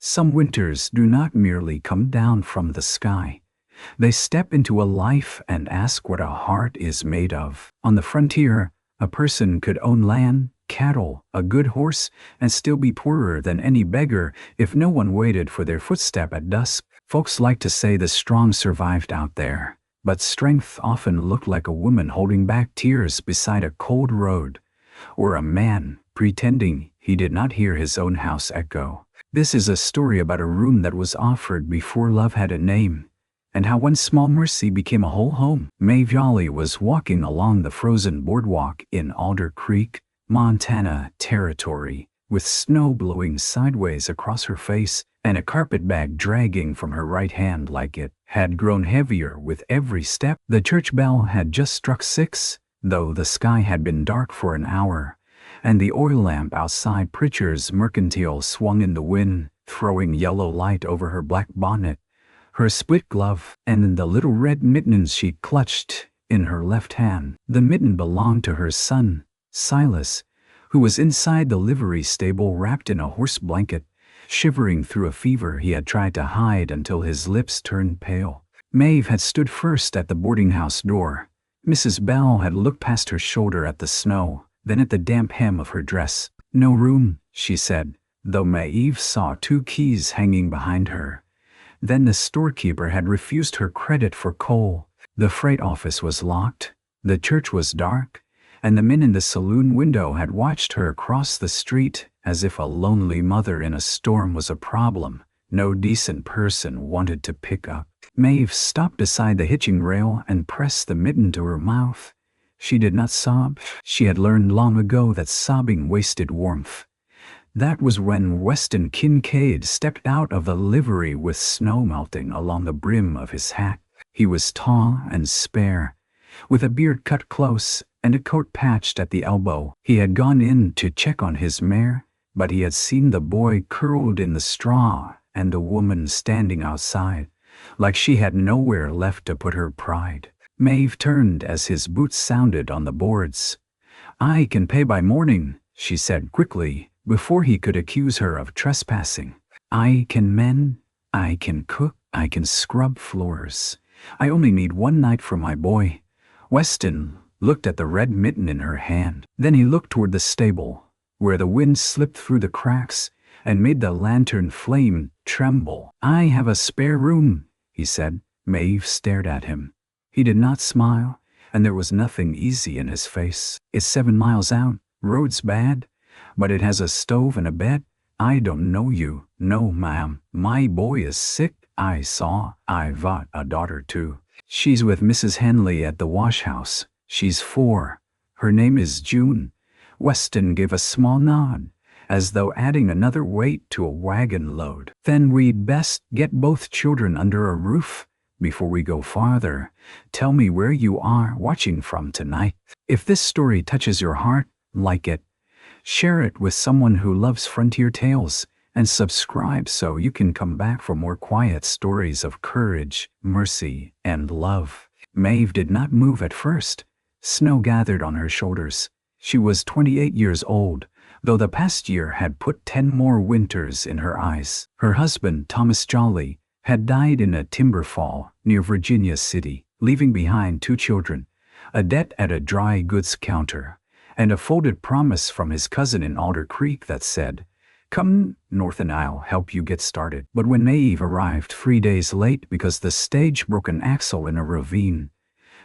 Some winters do not merely come down from the sky. They step into a life and ask what a heart is made of. On the frontier, a person could own land, cattle, a good horse, and still be poorer than any beggar if no one waited for their footstep at dusk. Folks like to say the strong survived out there, but strength often looked like a woman holding back tears beside a cold road, or a man pretending he did not hear his own house echo. This is a story about a room that was offered before love had a name, and how one small mercy became a whole home. Maeve Jolly was walking along the frozen boardwalk in Alder Creek, Montana territory, with snow blowing sideways across her face and a carpet bag dragging from her right hand like it had grown heavier with every step. The church bell had just struck 6, though the sky had been dark for an hour, and the oil lamp outside Pritchard's Mercantile swung in the wind, throwing yellow light over her black bonnet, her split glove, and the little red mittens she clutched in her left hand. The mitten belonged to her son, Silas, who was inside the livery stable wrapped in a horse blanket, shivering through a fever he had tried to hide until his lips turned pale. Maeve had stood first at the boarding house door. Mrs. Bell had looked past her shoulder at the snow, then at the damp hem of her dress. "No room," she said, though Maeve saw 2 keys hanging behind her. Then the storekeeper had refused her credit for coal. The freight office was locked. The church was dark, and the men in the saloon window had watched her across the street as if a lonely mother in a storm was a problem no decent person wanted to pick up. Maeve stopped beside the hitching rail and pressed the mitten to her mouth. She did not sob. She had learned long ago that sobbing wasted warmth. That was when Weston Kincaid stepped out of the livery with snow melting along the brim of his hat. He was tall and spare, with a beard cut close and a coat patched at the elbow. He had gone in to check on his mare, but he had seen the boy curled in the straw and the woman standing outside, like she had nowhere left to put her pride. Maeve turned as his boots sounded on the boards. "I can pay by morning," she said quickly, before he could accuse her of trespassing. "I can mend, I can cook, I can scrub floors. I only need 1 night for my boy." Weston looked at the red mitten in her hand. Then he looked toward the stable, where the wind slipped through the cracks and made the lantern flame tremble. "I have a spare room," he said. Maeve stared at him. He did not smile, and there was nothing easy in his face. "It's 7 miles out. Road's bad, but it has a stove and a bed. I don't know you." "No, ma'am. My boy is sick." I've got a daughter too. She's with Mrs. Henley at the wash house. She's 4. Her name is June." Weston gave a small nod, as though adding another weight to a wagon load. "Then we'd best get both children under a roof. Before we go farther, tell me where you are watching from tonight. If this story touches your heart, like it, share it with someone who loves frontier tales, and subscribe so you can come back for more quiet stories of courage, mercy, and love." Maeve did not move at first. Snow gathered on her shoulders. She was 28 years old, though the past year had put 10 more winters in her eyes. Her husband, Thomas Jolly, had died in a timber fall near Virginia City, leaving behind 2 children, a debt at a dry goods counter, and a folded promise from his cousin in Alder Creek that said, "Come north and I'll help you get started." But when Maeve arrived 3 days late because the stage broke an axle in a ravine,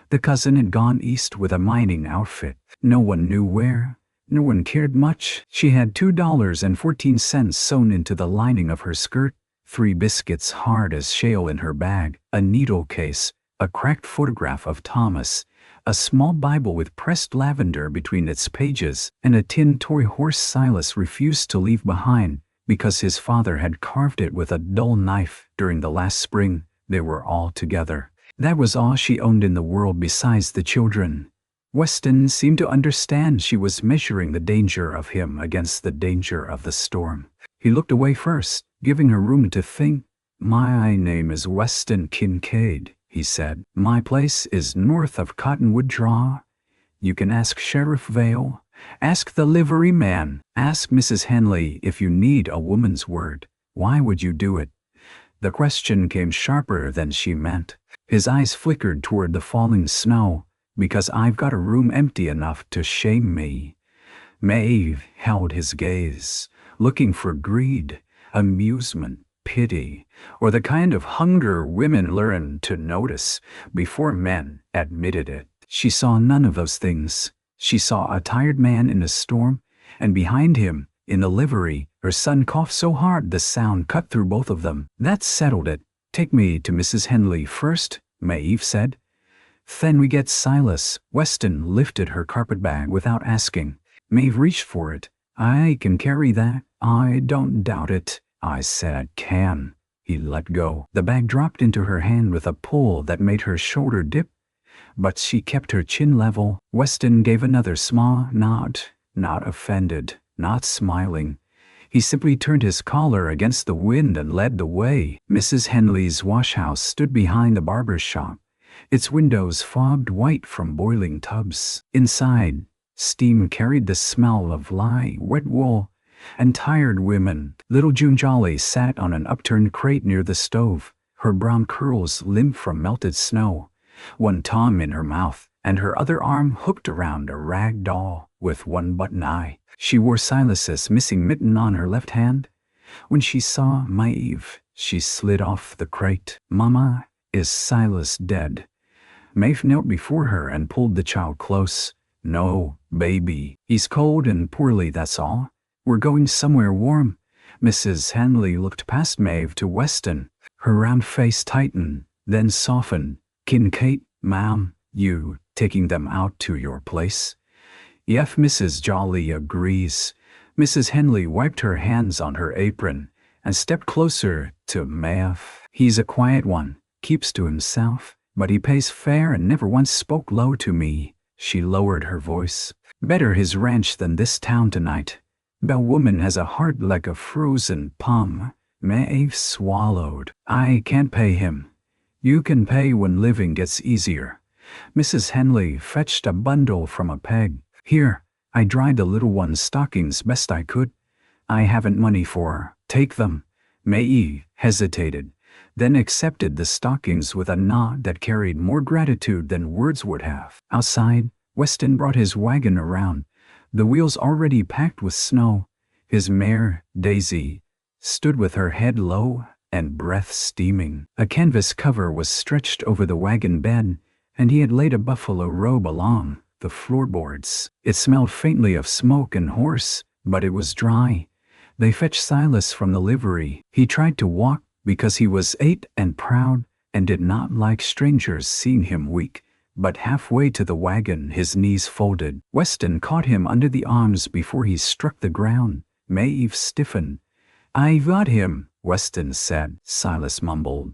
the cousin had gone east with a mining outfit. No one knew where. No one cared much. She had $2.14 sewn into the lining of her skirt, 3 biscuits hard as shale in her bag, a needle case, a cracked photograph of Thomas, a small Bible with pressed lavender between its pages, and a tin toy horse Silas refused to leave behind because his father had carved it with a dull knife during the last spring they were all together. That was all she owned in the world besides the children. Weston seemed to understand she was measuring the danger of him against the danger of the storm. He looked away first, giving her room to think. "My name is Weston Kincaid," he said. "My place is north of Cottonwood Draw. You can ask Sheriff Vale, ask the livery man, ask Mrs. Henley if you need a woman's word. Why would you do it? The question came sharper than she meant. His eyes flickered toward the falling snow. Because I've got a room empty enough to shame me. Maeve held his gaze, looking for greed, amusement, pity, or the kind of hunger women learn to notice before men admitted it. She saw none of those things. She saw a tired man in a storm, and behind him, in the livery, her son coughed so hard the sound cut through both of them. That settled it. Take me to Mrs. Henley first, Maeve said. Then we get Silas. Weston lifted her carpetbag without asking. Maeve reached for it. I can carry that. I don't doubt it. I said I can. He let go. The bag dropped into her hand with a pull that made her shoulder dip, but she kept her chin level. Weston gave another small nod, not offended, not smiling. He simply turned his collar against the wind and led the way. Mrs. Henley's washhouse stood behind the barber's shop, its windows fogged white from boiling tubs. Inside, steam carried the smell of wet wool, and tired women. Little June Jolly sat on an upturned crate near the stove, her brown curls limp from melted snow, one thumb in her mouth, and her other arm hooked around a rag doll with one button eye. She wore Silas's missing mitten on her left hand. When she saw Maeve, she slid off the crate. Mama, is Silas dead? Maeve knelt before her and pulled the child close. No, baby. He's cold and poorly, that's all. We're going somewhere warm. Mrs. Henley looked past Maeve to Weston. Her round face tightened, then softened. Kincaid, ma'am, you taking them out to your place? Yes, Mrs. Jolly agrees. Mrs. Henley wiped her hands on her apron and stepped closer to Maeve. He's a quiet one, keeps to himself, but he pays fair and never once spoke low to me. She lowered her voice. Better his ranch than this town tonight. That woman has a heart like a frozen plum. Maeve swallowed. I can't pay him. You can pay when living gets easier. Mrs. Henley fetched a bundle from a peg. Here, I dried the little one's stockings best I could. I haven't money for her. Take them. Maeve hesitated, then accepted the stockings with a nod that carried more gratitude than words would have. Outside, Weston brought his wagon around, the wheels already packed with snow. His mare, Daisy, stood with her head low and breath steaming. A canvas cover was stretched over the wagon bed, and he had laid a buffalo robe along the floorboards. It smelled faintly of smoke and horse, but it was dry. They fetched Silas from the livery. He tried to walk because he was 8 and proud and did not like strangers seeing him weak. But halfway to the wagon, his knees folded. Weston caught him under the arms before he struck the ground. Maeve stiffened. I got him, Weston said. Silas mumbled.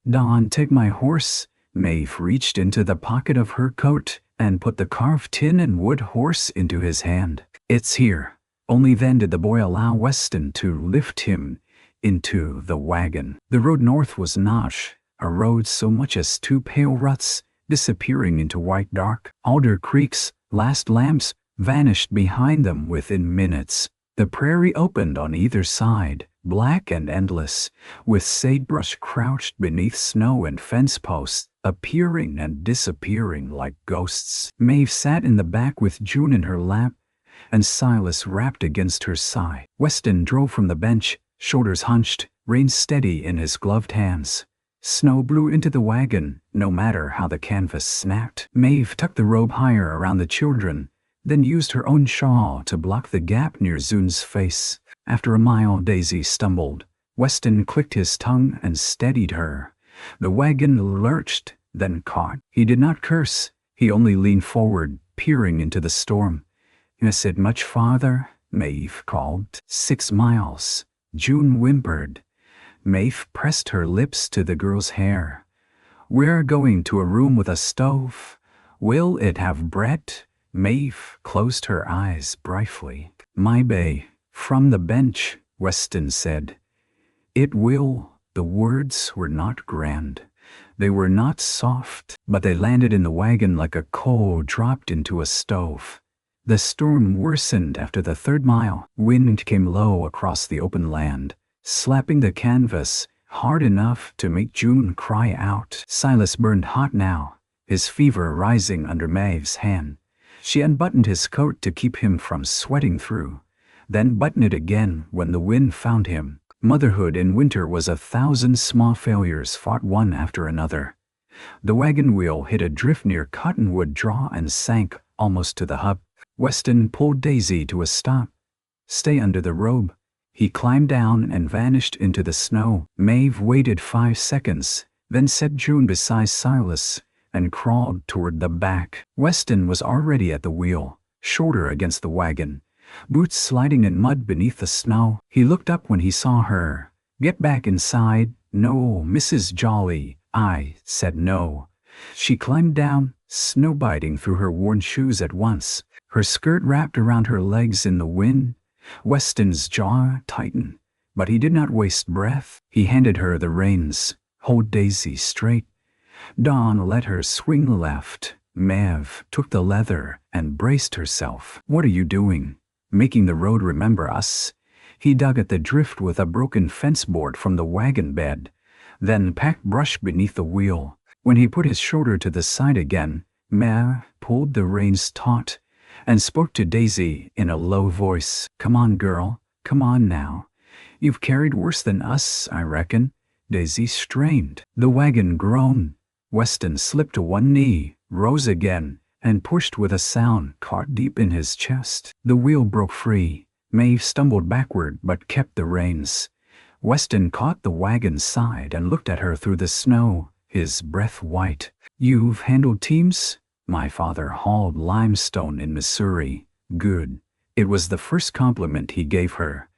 Don, take my horse. Maeve reached into the pocket of her coat and put the carved tin and wood horse into his hand. It's here. Only then did the boy allow Weston to lift him into the wagon. The road north was Nosh, a road so much as 2 pale ruts, disappearing into white dark. Alder Creek's last lamps vanished behind them within minutes. The prairie opened on either side, black and endless, with sagebrush crouched beneath snow and fence posts, appearing and disappearing like ghosts. Maeve sat in the back with June in her lap, and Silas rapped against her side. Weston drove from the bench, shoulders hunched, reins steady in his gloved hands. Snow blew into the wagon, no matter how the canvas snapped. Maeve tucked the robe higher around the children, then used her own shawl to block the gap near Zune's face. After a mile, Daisy stumbled. Weston clicked his tongue and steadied her. The wagon lurched, then caught. He did not curse. He only leaned forward, peering into the storm. Is it much farther? Maeve called. 6 miles. June whimpered. Maeve pressed her lips to the girl's hair. We're going to a room with a stove. Will it have bread? Maeve closed her eyes briefly. My bay. From the bench, Weston said. It will. The words were not grand. They were not soft, but they landed in the wagon like a coal dropped into a stove. The storm worsened after the 3rd mile. Wind came low across the open land, slapping the canvas hard enough to make June cry out. Silas burned hot now, his fever rising under Maeve's hand. She unbuttoned his coat to keep him from sweating through, then buttoned it again when the wind found him. Motherhood in winter was 1,000 small failures fought one after another. The wagon wheel hit a drift near Cottonwood Draw and sank almost to the hub. Weston pulled Daisy to a stop. "Stay under the robe." He climbed down and vanished into the snow. Maeve waited 5 seconds, then set June beside Silas and crawled toward the back. Weston was already at the wheel, shoulder against the wagon, boots sliding in mud beneath the snow. He looked up when he saw her. "Get back inside." "No, Mrs. Jolly." "I said no." She climbed down, snow biting through her worn shoes at once. Her skirt wrapped around her legs in the wind. Weston's jaw tightened, but he did not waste breath. He handed her the reins. "Hold Daisy straight." Dawn let her swing left. Maeve took the leather and braced herself. "What are you doing?" "Making the road remember us." He dug at the drift with a broken fence board from the wagon bed, then packed brush beneath the wheel. When he put his shoulder to the side again, Maeve pulled the reins taut and spoke to Daisy in a low voice. "Come on, girl. Come on now. You've carried worse than us, I reckon." Daisy strained. The wagon groaned. Weston slipped to one knee, rose again, and pushed with a sound caught deep in his chest. The wheel broke free. Maeve stumbled backward but kept the reins. Weston caught the wagon's side and looked at her through the snow, his breath white. "You've handled teams?" "My father hauled limestone in Missouri." "Good." It was the first compliment he gave her,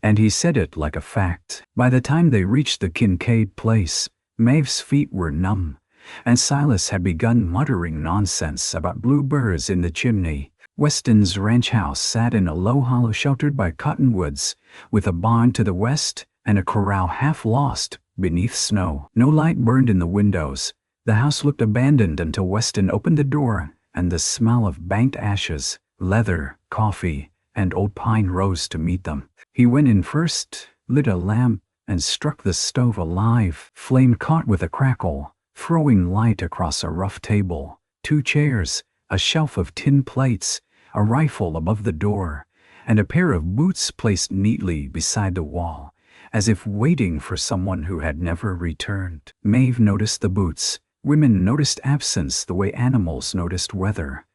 and he said it like a fact. By the time they reached the Kincaid place, Maeve's feet were numb, and Silas had begun muttering nonsense about bluebirds in the chimney. Weston's ranch house sat in a low hollow sheltered by cottonwoods, with a barn to the west and a corral half lost beneath snow. No light burned in the windows. The house looked abandoned until Weston opened the door, and the smell of banked ashes, leather, coffee, and old pine rose to meet them. He went in first, lit a lamp, and struck the stove alive. Flame caught with a crackle, throwing light across a rough table. 2 chairs, a shelf of tin plates, a rifle above the door, and a pair of boots placed neatly beside the wall, as if waiting for someone who had never returned. Maeve noticed the boots. Women noticed absence the way animals noticed weather.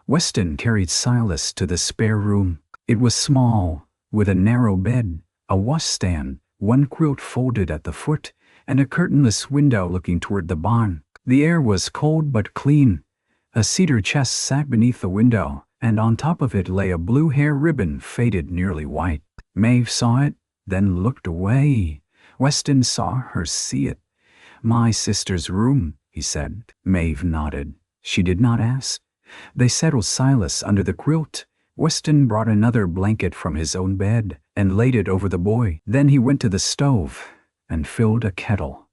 Weston carried Silas to the spare room. It was small, with a narrow bed, a washstand, 1 quilt folded at the foot, and a curtainless window looking toward the barn. The air was cold but clean. A cedar chest sat beneath the window, and on top of it lay a blue hair ribbon faded nearly white. Maeve saw it, then looked away. Weston saw her see it. "My sister's room," he said. Maeve nodded. She did not ask. They settled Silas under the quilt. Weston brought another blanket from his own bed and laid it over the boy. Then he went to the stove and filled a kettle.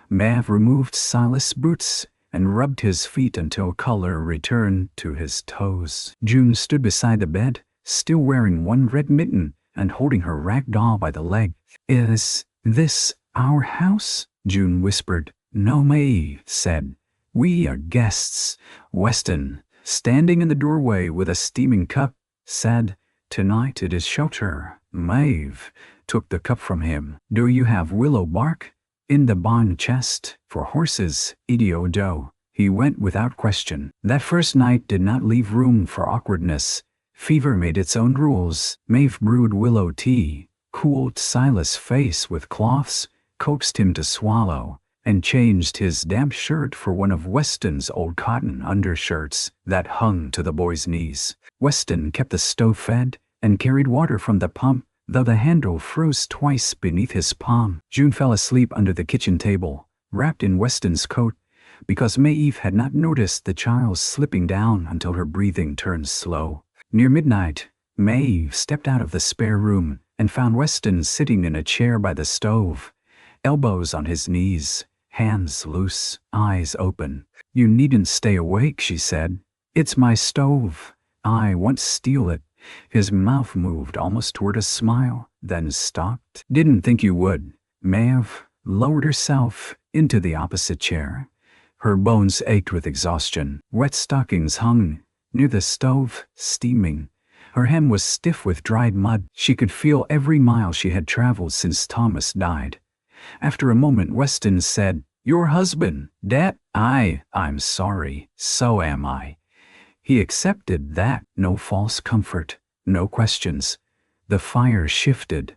Maeve removed Silas' boots and rubbed his feet until color returned to his toes. June stood beside the bed, still wearing 1 red mitten and holding her rag doll by the leg. "Is this our house?" June whispered. "No," Maeve said. "We are guests." Weston, standing in the doorway with a steaming cup, said, "Tonight it is shelter." Maeve took the cup from him. "Do you have willow bark?" "In the barn chest, for horses, idiodo." He went without question. That first night did not leave room for awkwardness. Fever made its own rules. Maeve brewed willow tea, cooled Silas' face with cloths, coaxed him to swallow, and changed his damp shirt for one of Weston's old cotton undershirts that hung to the boy's knees. Weston kept the stove fed and carried water from the pump, though the handle froze twice beneath his palm. June fell asleep under the kitchen table, wrapped in Weston's coat, because Maeve had not noticed the child slipping down until her breathing turned slow. Near midnight, Maeve stepped out of the spare room and found Weston sitting in a chair by the stove, elbows on his knees, hands loose, eyes open. "You needn't stay awake," she said. "It's my stove. I won't steal it." His mouth moved almost toward a smile. then stopped. Didn't think you would. Maeve lowered herself into the opposite chair. Her bones ached with exhaustion. Wet stockings hung near the stove, steaming. Her hem was stiff with dried mud. She could feel every mile she had traveled since Thomas died. After a moment, Weston said, "Your husband, Dad?" I'm sorry. So am I." He accepted that. No false comfort. No questions. The fire shifted.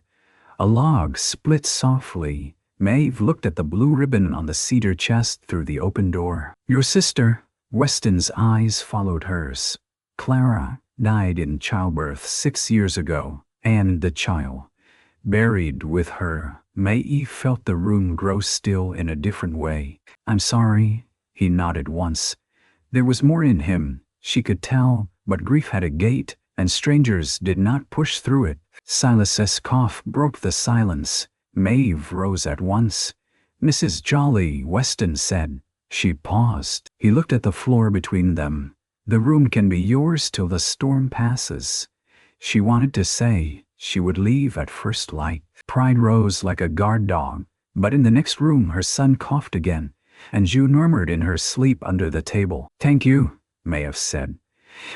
A log split softly. Maeve looked at the blue ribbon on the cedar chest through the open door. "Your sister?" Weston's eyes followed hers. "Clara died in childbirth 6 years ago, and the child buried with her." Maeve felt the room grow still in a different way. "I'm sorry." He nodded once. There was more in him, she could tell, but grief had a gate, and strangers did not push through it. Silas's cough broke the silence. Maeve rose at once. "Mrs. Jolly," Weston said. She paused. He looked at the floor between them. "The room can be yours till the storm passes." She wanted to say she would leave at first light. Pride rose like a guard dog. But in the next room her son coughed again, and June murmured in her sleep under the table. "Thank you," Maeve said.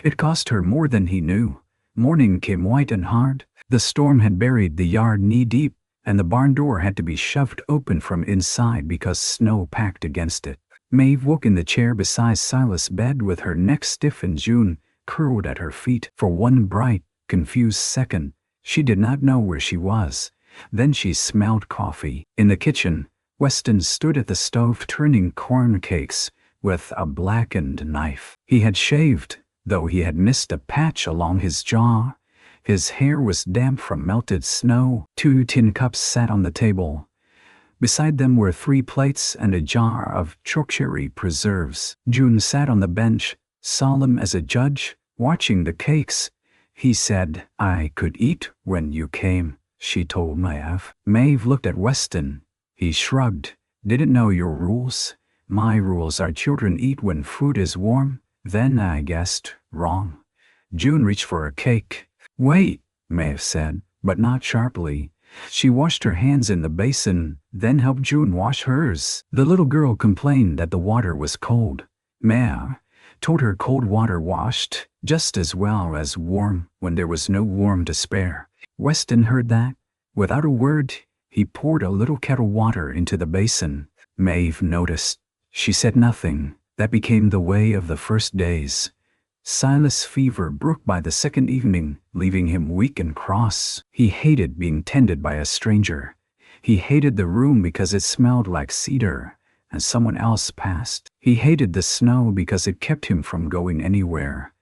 It cost her more than he knew. Morning came white and hard. The storm had buried the yard knee-deep, and the barn door had to be shoved open from inside because snow packed against it. Maeve woke in the chair beside Silas' bed with her neck stiff, and June curled at her feet. For one bright, confused second, she did not know where she was. Then she smelled coffee. In the kitchen, Weston stood at the stove turning corn cakes with a blackened knife. He had shaved, though he had missed a patch along his jaw. His hair was damp from melted snow. 2 tin cups sat on the table. Beside them were 3 plates and a jar of chokecherry preserves. June sat on the bench, solemn as a judge, watching the cakes. He said, "I could eat when you came," she told Maeve. Maeve looked at Weston. He shrugged. "Didn't know your rules. My rules are children eat when food is warm." Then I guessed wrong. June reached for a cake. "Wait," Maeve said, but not sharply. She washed her hands in the basin, then helped June wash hers. The little girl complained that the water was cold. Maeve told her cold water washed just as well as warm when there was no warm to spare. Weston heard that. Without a word, he poured a little kettle water into the basin. Maeve noticed. She said nothing. That became the way of the first days. Silas' fever broke by the second evening, leaving him weak and cross. He hated being tended by a stranger. He hated the room because it smelled like cedar, and someone else passed. He hated the snow because it kept him from going anywhere.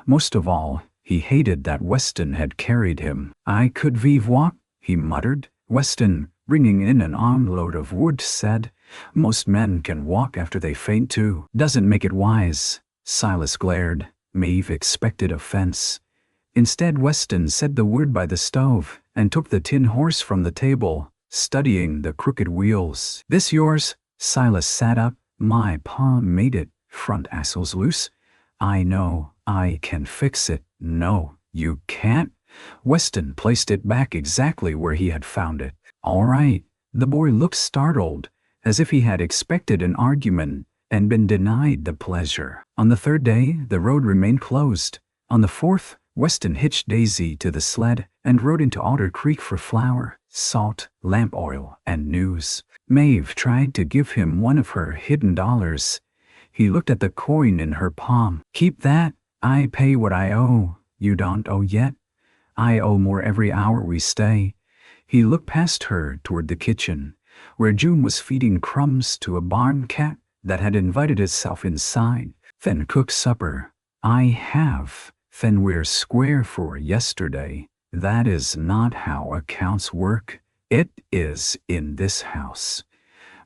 Most of all, he hated that Weston had carried him. "I could vive walk," he muttered. Weston, bringing in an armload of wood, said, "Most men can walk after they faint too. Doesn't make it wise." Silas glared. Maeve expected offense. Instead, Weston said the word by the stove and took the tin horse from the table, studying the crooked wheels. "This yours?" Silas sat up. "My pa made it. Front axle's loose." "I know. I can fix it." "No, you can't." Weston placed it back exactly where he had found it. "All right." The boy looked startled, as if he had expected an argument and been denied the pleasure. On the third day, the road remained closed. On the fourth, Weston hitched Daisy to the sled and rode into Otter Creek for flour, salt, lamp oil, and news. Maeve tried to give him one of her hidden dollars. He looked at the coin in her palm. "Keep that. I pay what I owe. You don't owe yet. I owe more every hour we stay." He looked past her toward the kitchen, where June was feeding crumbs to a barn cat that had invited itself inside. "Then cook supper." "I have. Then we're square for yesterday." "That is not how accounts work." "It is in this house."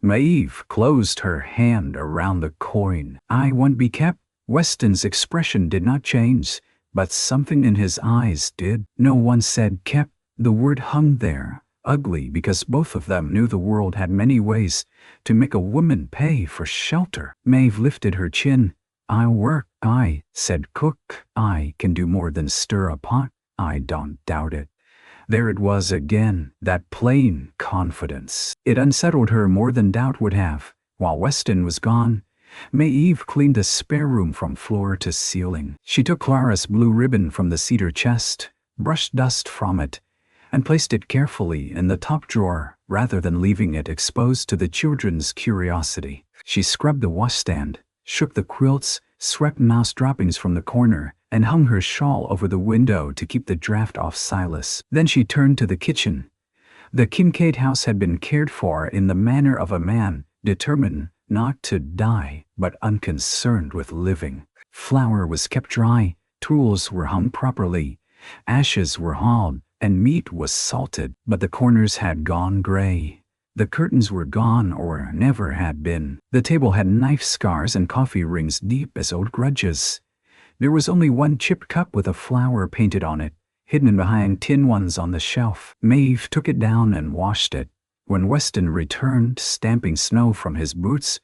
Maeve closed her hand around the coin. "I won't be kept." Weston's expression did not change, but something in his eyes did. No one said kept. The word hung there, ugly because both of them knew the world had many ways to make a woman pay for shelter. Maeve lifted her chin. "I'll work." "I," said cook. "I can do more than stir a pot." "I don't doubt it." There it was again, that plain confidence. It unsettled her more than doubt would have. While Weston was gone, Maeve cleaned the spare room from floor to ceiling. She took Clara's blue ribbon from the cedar chest, brushed dust from it, and placed it carefully in the top drawer rather than leaving it exposed to the children's curiosity. She scrubbed the washstand, shook the quilts, swept mouse droppings from the corner, and hung her shawl over the window to keep the draft off Silas. Then she turned to the kitchen. The Kincaid house had been cared for in the manner of a man determined not to die, but unconcerned with living. Flour was kept dry, tools were hung properly, ashes were hauled, and meat was salted, but the corners had gone gray. The curtains were gone or never had been. The table had knife scars and coffee rings deep as old grudges. There was only one chipped cup with a flower painted on it, hidden behind tin ones on the shelf. Maeve took it down and washed it. When Weston returned, stamping snow from his boots,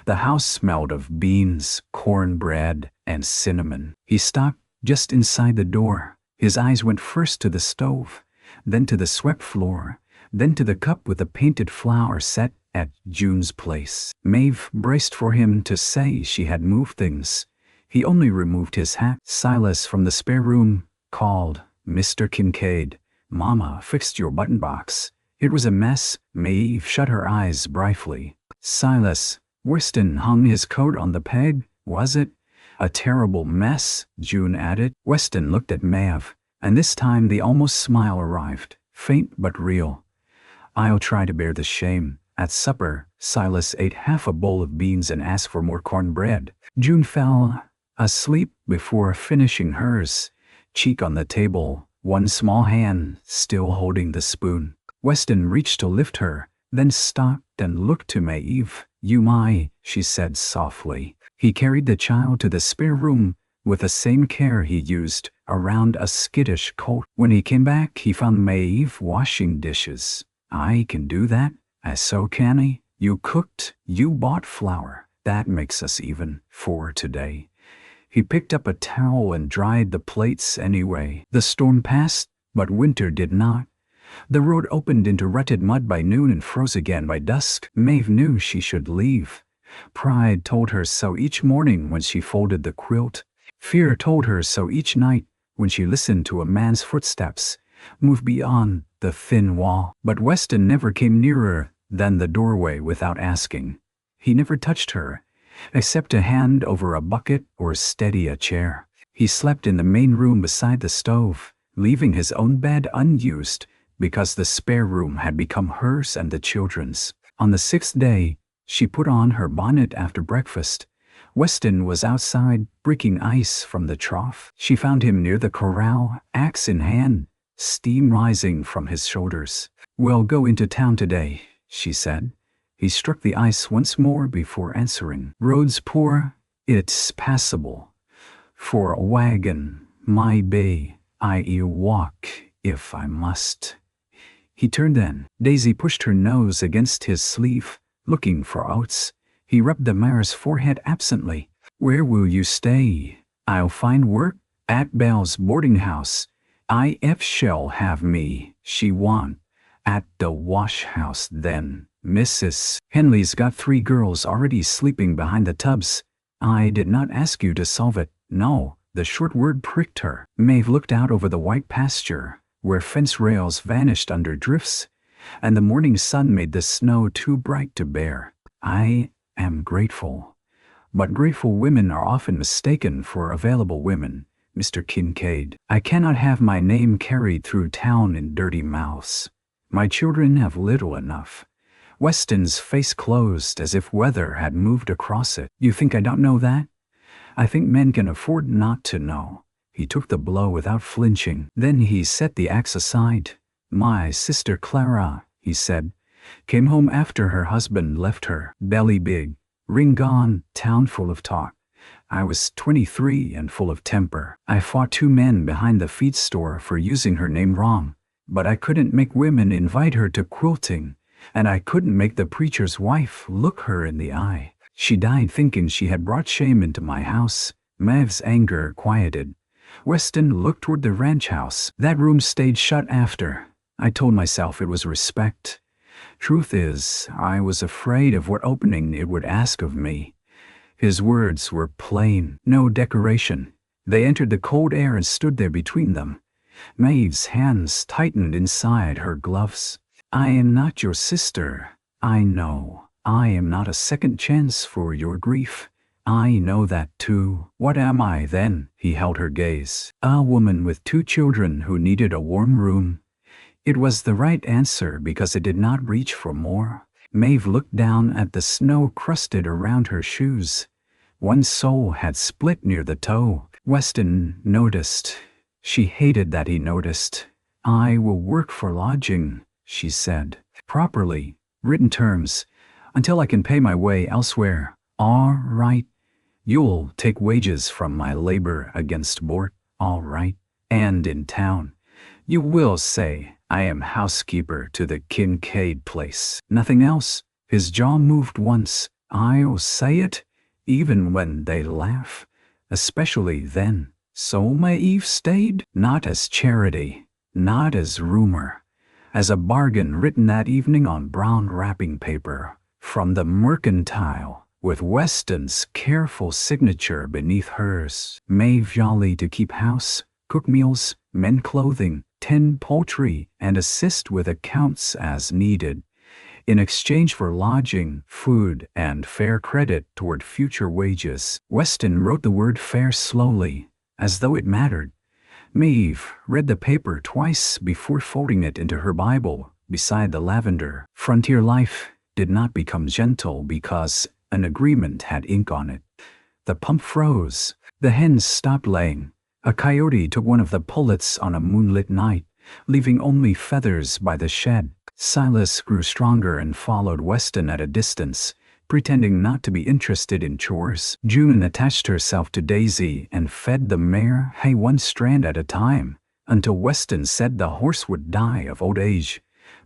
the house smelled of beans, cornbread, and cinnamon. He stopped just inside the door. His eyes went first to the stove, then to the swept floor, then to the cup with the painted flower set at June's place. Maeve braced for him to say she had moved things. He only removed his hat. Silas from the spare room called, "Mr. Kincaid, Mama fixed your button box. It was a mess." Maeve shut her eyes briefly. "Silas, Weston hung his coat on the peg, was it?" "A terrible mess," June added. Weston looked at Maeve, and this time the almost smile arrived, faint but real. "I'll try to bear the shame." At supper, Silas ate half a bowl of beans and asked for more cornbread. June fell asleep before finishing hers, cheek on the table, one small hand still holding the spoon. Weston reached to lift her, then stopped and looked to Maeve. "You my," she said softly. He carried the child to the spare room with the same care he used around a skittish colt. When he came back, he found Maeve washing dishes. "I can do that. So can I. You cooked, you bought flour. That makes us even for today." He picked up a towel and dried the plates anyway. The storm passed, but winter did not. The road opened into rutted mud by noon and froze again by dusk. Maeve knew she should leave. Pride told her so each morning when she folded the quilt. Fear told her so each night when she listened to a man's footsteps move beyond the thin wall. But Weston never came nearer than the doorway without asking. He never touched her, except to hand over a bucket or steady a chair. He slept in the main room beside the stove, leaving his own bed unused because the spare room had become hers and the children's. On the 6th day, she put on her bonnet after breakfast. Weston was outside, breaking ice from the trough. She found him near the corral, axe in hand, steam rising from his shoulders. "We'll go into town today," she said. He struck the ice once more before answering. "Road's poor. It's passable. For a wagon, my bay, I'll walk if I must." He turned then. Daisy pushed her nose against his sleeve, looking for oats. He rubbed the mare's forehead absently. "Where will you stay?" "I'll find work at Bell's boarding house. If she'll have me, she won't. At the wash house then. Mrs. Henley's got 3 girls already sleeping behind the tubs. I did not ask you to solve it." "No." The short word pricked her. Maeve looked out over the white pasture, where fence rails vanished under drifts, and the morning sun made the snow too bright to bear. "I am grateful. But grateful women are often mistaken for available women, Mr. Kincaid. I cannot have my name carried through town in dirty mouths. My children have little enough." Weston's face closed as if weather had moved across it. "You think I don't know that? I think men can afford not to know." He took the blow without flinching. Then he set the axe aside. "My sister Clara," he said, "came home after her husband left her. Belly big, ring gone, town full of talk. I was 23 and full of temper. I fought 2 men behind the feed store for using her name wrong, but I couldn't make women invite her to quilting, and I couldn't make the preacher's wife look her in the eye. She died thinking she had brought shame into my house." Maeve's anger quieted. Weston looked toward the ranch house. "That room stayed shut after. I told myself it was respect. Truth is, I was afraid of what opening it would ask of me. His words were plain, no decoration. They entered the cold air and stood there between them. Maeve's hands tightened inside her gloves. I am not your sister. I know. I am not a second chance for your grief. I know that too. What am I then? He held her gaze. A woman with 2 children who needed a warm room. It was the right answer because it did not reach for more. Maeve looked down at the snow crusted around her shoes. One sole had split near the toe. Weston noticed. She hated that he noticed. I will work for lodging, she said. Properly, written terms, until I can pay my way elsewhere. All right. You'll take wages from my labor against board. All right. And in town, you will say I am housekeeper to the Kincaid place. Nothing else. His jaw moved once. I'll say it, even when they laugh, especially then. So Maeve stayed, not as charity, not as rumor, as a bargain written that evening on brown wrapping paper from the Mercantile, with Weston's careful signature beneath hers. Maeve jolly to keep house, cook meals, mend clothing, tend poultry, and assist with accounts as needed, in exchange for lodging, food, and fair credit toward future wages. Weston wrote the word fair slowly, as though it mattered. Maeve read the paper twice before folding it into her Bible beside the lavender. Frontier life did not become gentle because an agreement had ink on it. The pump froze. The hens stopped laying. A coyote took one of the pullets on a moonlit night, leaving only feathers by the shed. Silas grew stronger and followed Weston at a distance, pretending not to be interested in chores. June attached herself to Daisy and fed the mare hay 1 strand at a time, until Weston said the horse would die of old age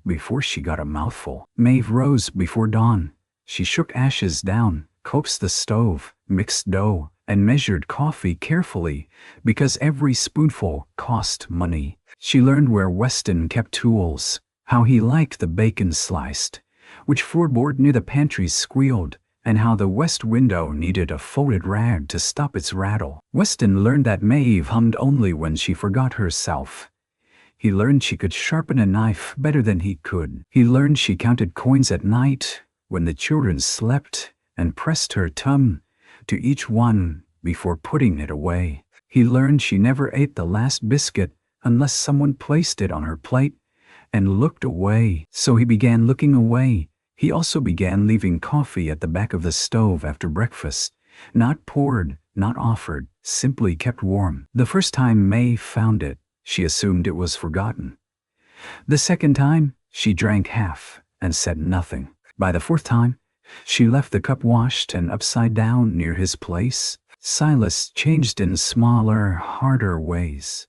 before she got a mouthful. Maeve rose before dawn. She shook ashes down, coaxed the stove, mixed dough, and measured coffee carefully because every spoonful cost money. She learned where Weston kept tools, how he liked the bacon sliced, which floorboard near the pantry squealed, and how the west window needed a folded rag to stop its rattle. Weston learned that Maeve hummed only when she forgot herself. He learned she could sharpen a knife better than he could. He learned she counted coins at night when the children slept and pressed her tongue to each one before putting it away. He learned she never ate the last biscuit unless someone placed it on her plate and looked away. So he began looking away. He also began leaving coffee at the back of the stove after breakfast. Not poured, not offered, simply kept warm. The first time May found it, she assumed it was forgotten. The second time, she drank half and said nothing. By the fourth time, she left the cup washed and upside down near his place. Silas changed in smaller, harder ways.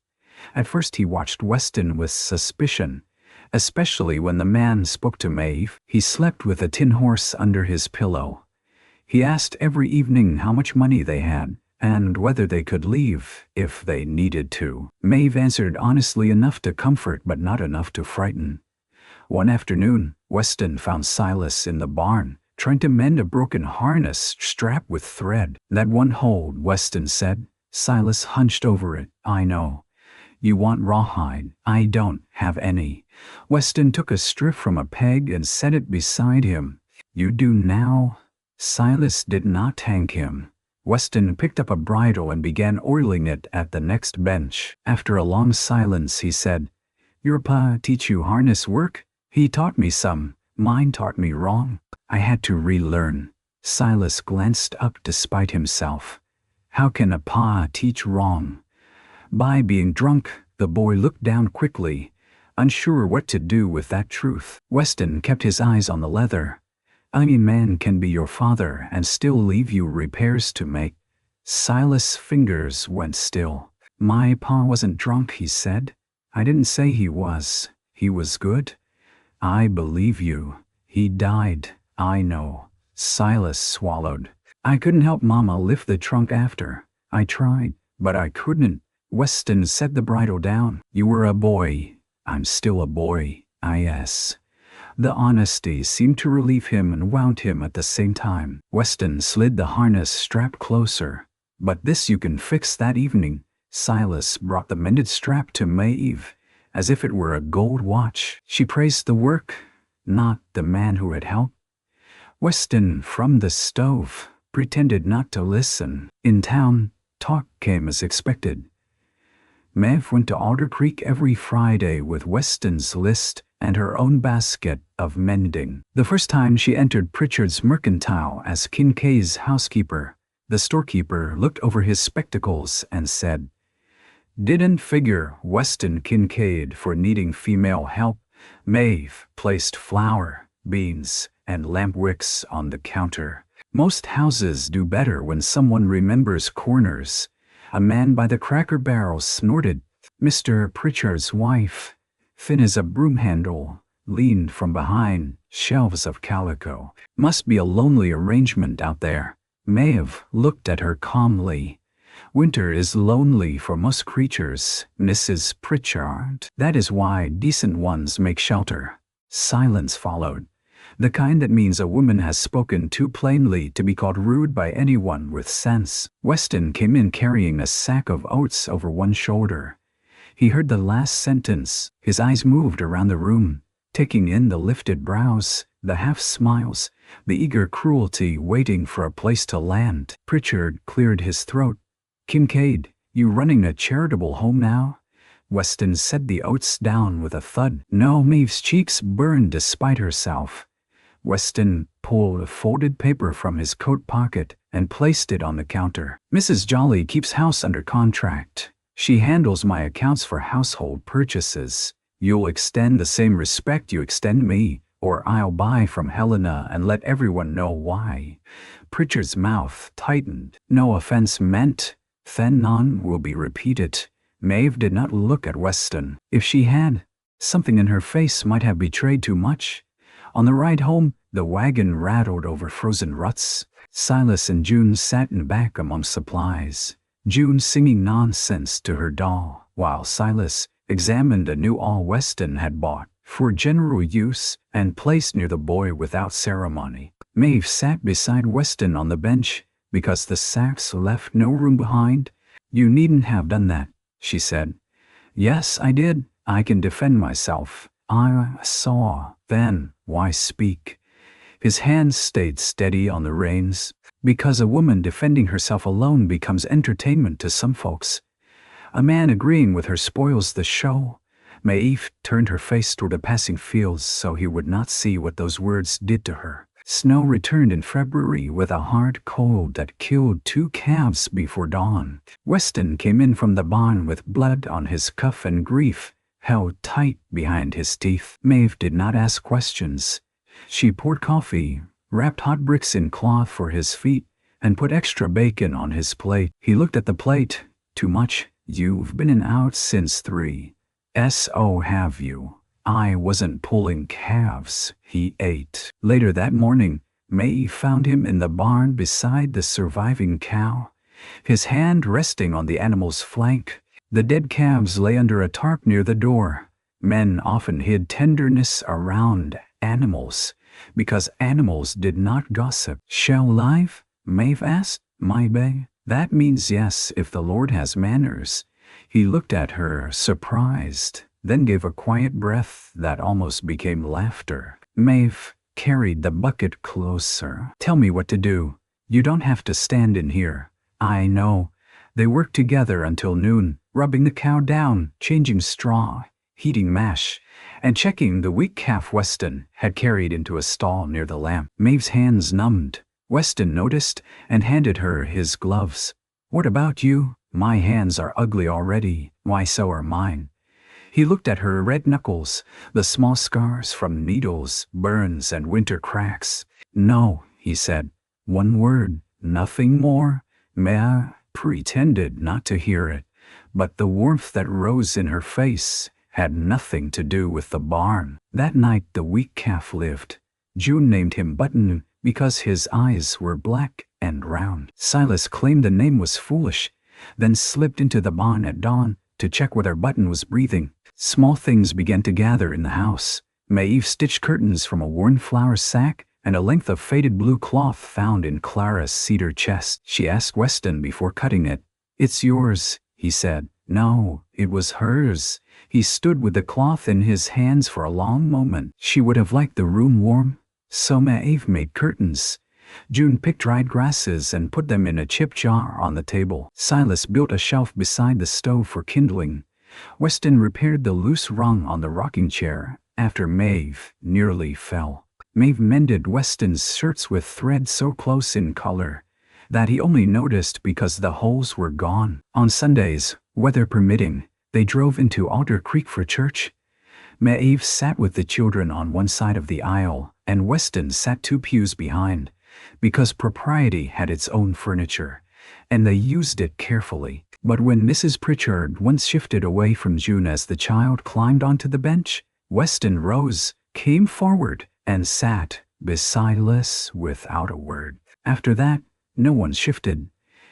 At first he watched Weston with suspicion, especially when the man spoke to Maeve. He slept with a tin horse under his pillow. He asked every evening how much money they had, and whether they could leave if they needed to. Maeve answered honestly enough to comfort but not enough to frighten. One afternoon, Weston found Silas in the barn, trying to mend a broken harness strapped with thread. That won't hold, Weston said. Silas hunched over it. I know. You want rawhide. I don't have any. Weston took a strip from a peg and set it beside him. You do now? Silas did not thank him. Weston picked up a bridle and began oiling it at the next bench. After a long silence, he said, Your pa teach you harness work? He taught me some. Mine taught me wrong. I had to relearn. Silas glanced up despite himself. How can a pa teach wrong? By being drunk, the boy looked down quickly, unsure what to do with that truth. Weston kept his eyes on the leather. A man can be your father and still leave you repairs to make. Silas' fingers went still. My pa wasn't drunk, he said. I didn't say he was. He was good. I believe you. He died. I know. Silas swallowed. I couldn't help Mama lift the trunk after. I tried, but I couldn't. Weston set the bridle down. You were a boy. I'm still a boy, I.S. The honesty seemed to relieve him and wound him at the same time. Weston slid the harness strap closer. But this you can fix that evening. Silas brought the mended strap to Maeve, as if it were a gold watch. She praised the work, not the man who had helped. Weston, from the stove, pretended not to listen. In town, talk came as expected. Maeve went to Alder Creek every Friday with Weston's list and her own basket of mending. The first time she entered Pritchard's Mercantile as Kincaid's housekeeper, the storekeeper looked over his spectacles and said, "Didn't figure Weston Kincaid for needing female help." Maeve placed flour, beans, and lamp wicks on the counter. Most houses do better when someone remembers corners. A man by the Cracker Barrel snorted. Mr. Pritchard's wife, thin as a broom handle, leaned from behind shelves of calico. Must be a lonely arrangement out there. Maeve looked at her calmly. Winter is lonely for most creatures, Mrs. Pritchard. That is why decent ones make shelter. Silence followed. The kind that means a woman has spoken too plainly to be called rude by anyone with sense. Weston came in carrying a sack of oats over one shoulder. He heard the last sentence. His eyes moved around the room, taking in the lifted brows, the half-smiles, the eager cruelty waiting for a place to land. Pritchard cleared his throat. "Kincaid, you running a charitable home now?" Weston set the oats down with a thud. No, Maeve's cheeks burned despite herself. Weston pulled a folded paper from his coat pocket and placed it on the counter. "Mrs. Jolly keeps house under contract. She handles my accounts for household purchases. You'll extend the same respect you extend me, or I'll buy from Helena and let everyone know why." Pritchard's mouth tightened. No offense meant. Then none will be repeated. Maeve did not look at Weston. If she had, something in her face might have betrayed too much. On the ride home, the wagon rattled over frozen ruts. Silas and June sat in back among supplies, June singing nonsense to her doll, while Silas examined a new awl Weston had bought for general use and placed near the boy without ceremony. Maeve sat beside Weston on the bench because the sacks left no room behind. "You needn't have done that," she said. "Yes, I did. I can defend myself. I saw. Then, why speak?" His hands stayed steady on the reins. Because a woman defending herself alone becomes entertainment to some folks. A man agreeing with her spoils the show. Maeve turned her face toward the passing fields so he would not see what those words did to her. Snow returned in February with a hard cold that killed 2 calves before dawn. Weston came in from the barn with blood on his cuff and grief held tight behind his teeth. Maeve did not ask questions. She poured coffee, wrapped hot bricks in cloth for his feet, and put extra bacon on his plate. He looked at the plate. "Too much? You've been out since 3. So have you? I wasn't pulling calves." He ate. Later that morning, Maeve found him in the barn beside the surviving cow, his hand resting on the animal's flank. The dead calves lay under a tarp near the door. Men often hid tenderness around animals because animals did not gossip. "Shall live?" Maeve asked. "My bay? That means yes if the Lord has manners." He looked at her, surprised, then gave a quiet breath that almost became laughter. Maeve carried the bucket closer. "Tell me what to do. You don't have to stand in here." "I know." They worked together until noon, rubbing the cow down, changing straw, heating mash, and checking the weak calf Weston had carried into a stall near the lamp. Maeve's hands numbed. Weston noticed and handed her his gloves. "What about you?" "My hands are ugly already." "Why, so are mine." He looked at her red knuckles, the small scars from needles, burns, and winter cracks. "No," he said. "One word, nothing more." Maeve pretended not to hear it, but the warmth that rose in her face had nothing to do with the barn. That night the weak calf lived. June named him Button because his eyes were black and round. Silas claimed the name was foolish, then slipped into the barn at dawn to check whether Button was breathing. Small things began to gather in the house. Maeve stitched curtains from a worn flour sack and a length of faded blue cloth found in Clara's cedar chest. She asked Weston before cutting it. "It's yours," he said. No, it was hers. He stood with the cloth in his hands for a long moment. She would have liked the room warm, so Maeve made curtains. June picked dried grasses and put them in a chip jar on the table. Silas built a shelf beside the stove for kindling. Weston repaired the loose rung on the rocking chair after Maeve nearly fell. Maeve mended Weston's shirts with thread so close in color that he only noticed because the holes were gone. On Sundays, weather permitting, they drove into Alder Creek for church. Maeve sat with the children on one side of the aisle, and Weston sat 2 pews behind, because propriety had its own furniture, and they used it carefully. But when Mrs. Pritchard once shifted away from June as the child climbed onto the bench, Weston rose, came forward, and sat beside Silas without a word. After that, no one shifted.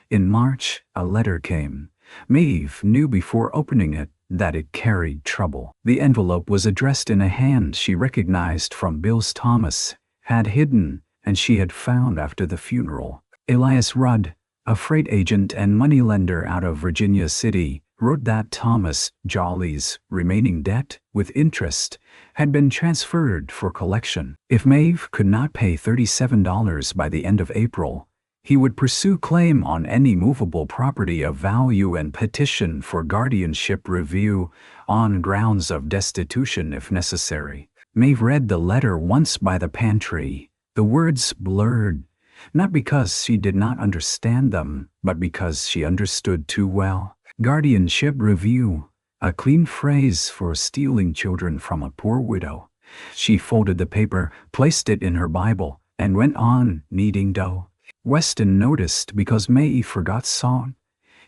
In March, a letter came. Maeve knew before opening it that it carried trouble. The envelope was addressed in a hand she recognized from bills Thomas had hidden and she had found after the funeral. Elias Rudd, a freight agent and moneylender out of Virginia City, wrote that Thomas Jolly's remaining debt, with interest, had been transferred for collection. If Maeve could not pay $37 by the end of April, he would pursue claim on any movable property of value and petition for guardianship review on grounds of destitution if necessary. Maeve read the letter once by the pantry, the words blurred, not because she did not understand them, but because she understood too well. Guardianship review, a clean phrase for stealing children from a poor widow. She folded the paper, placed it in her Bible, and went on kneading dough. Weston noticed because Maeve forgot salt.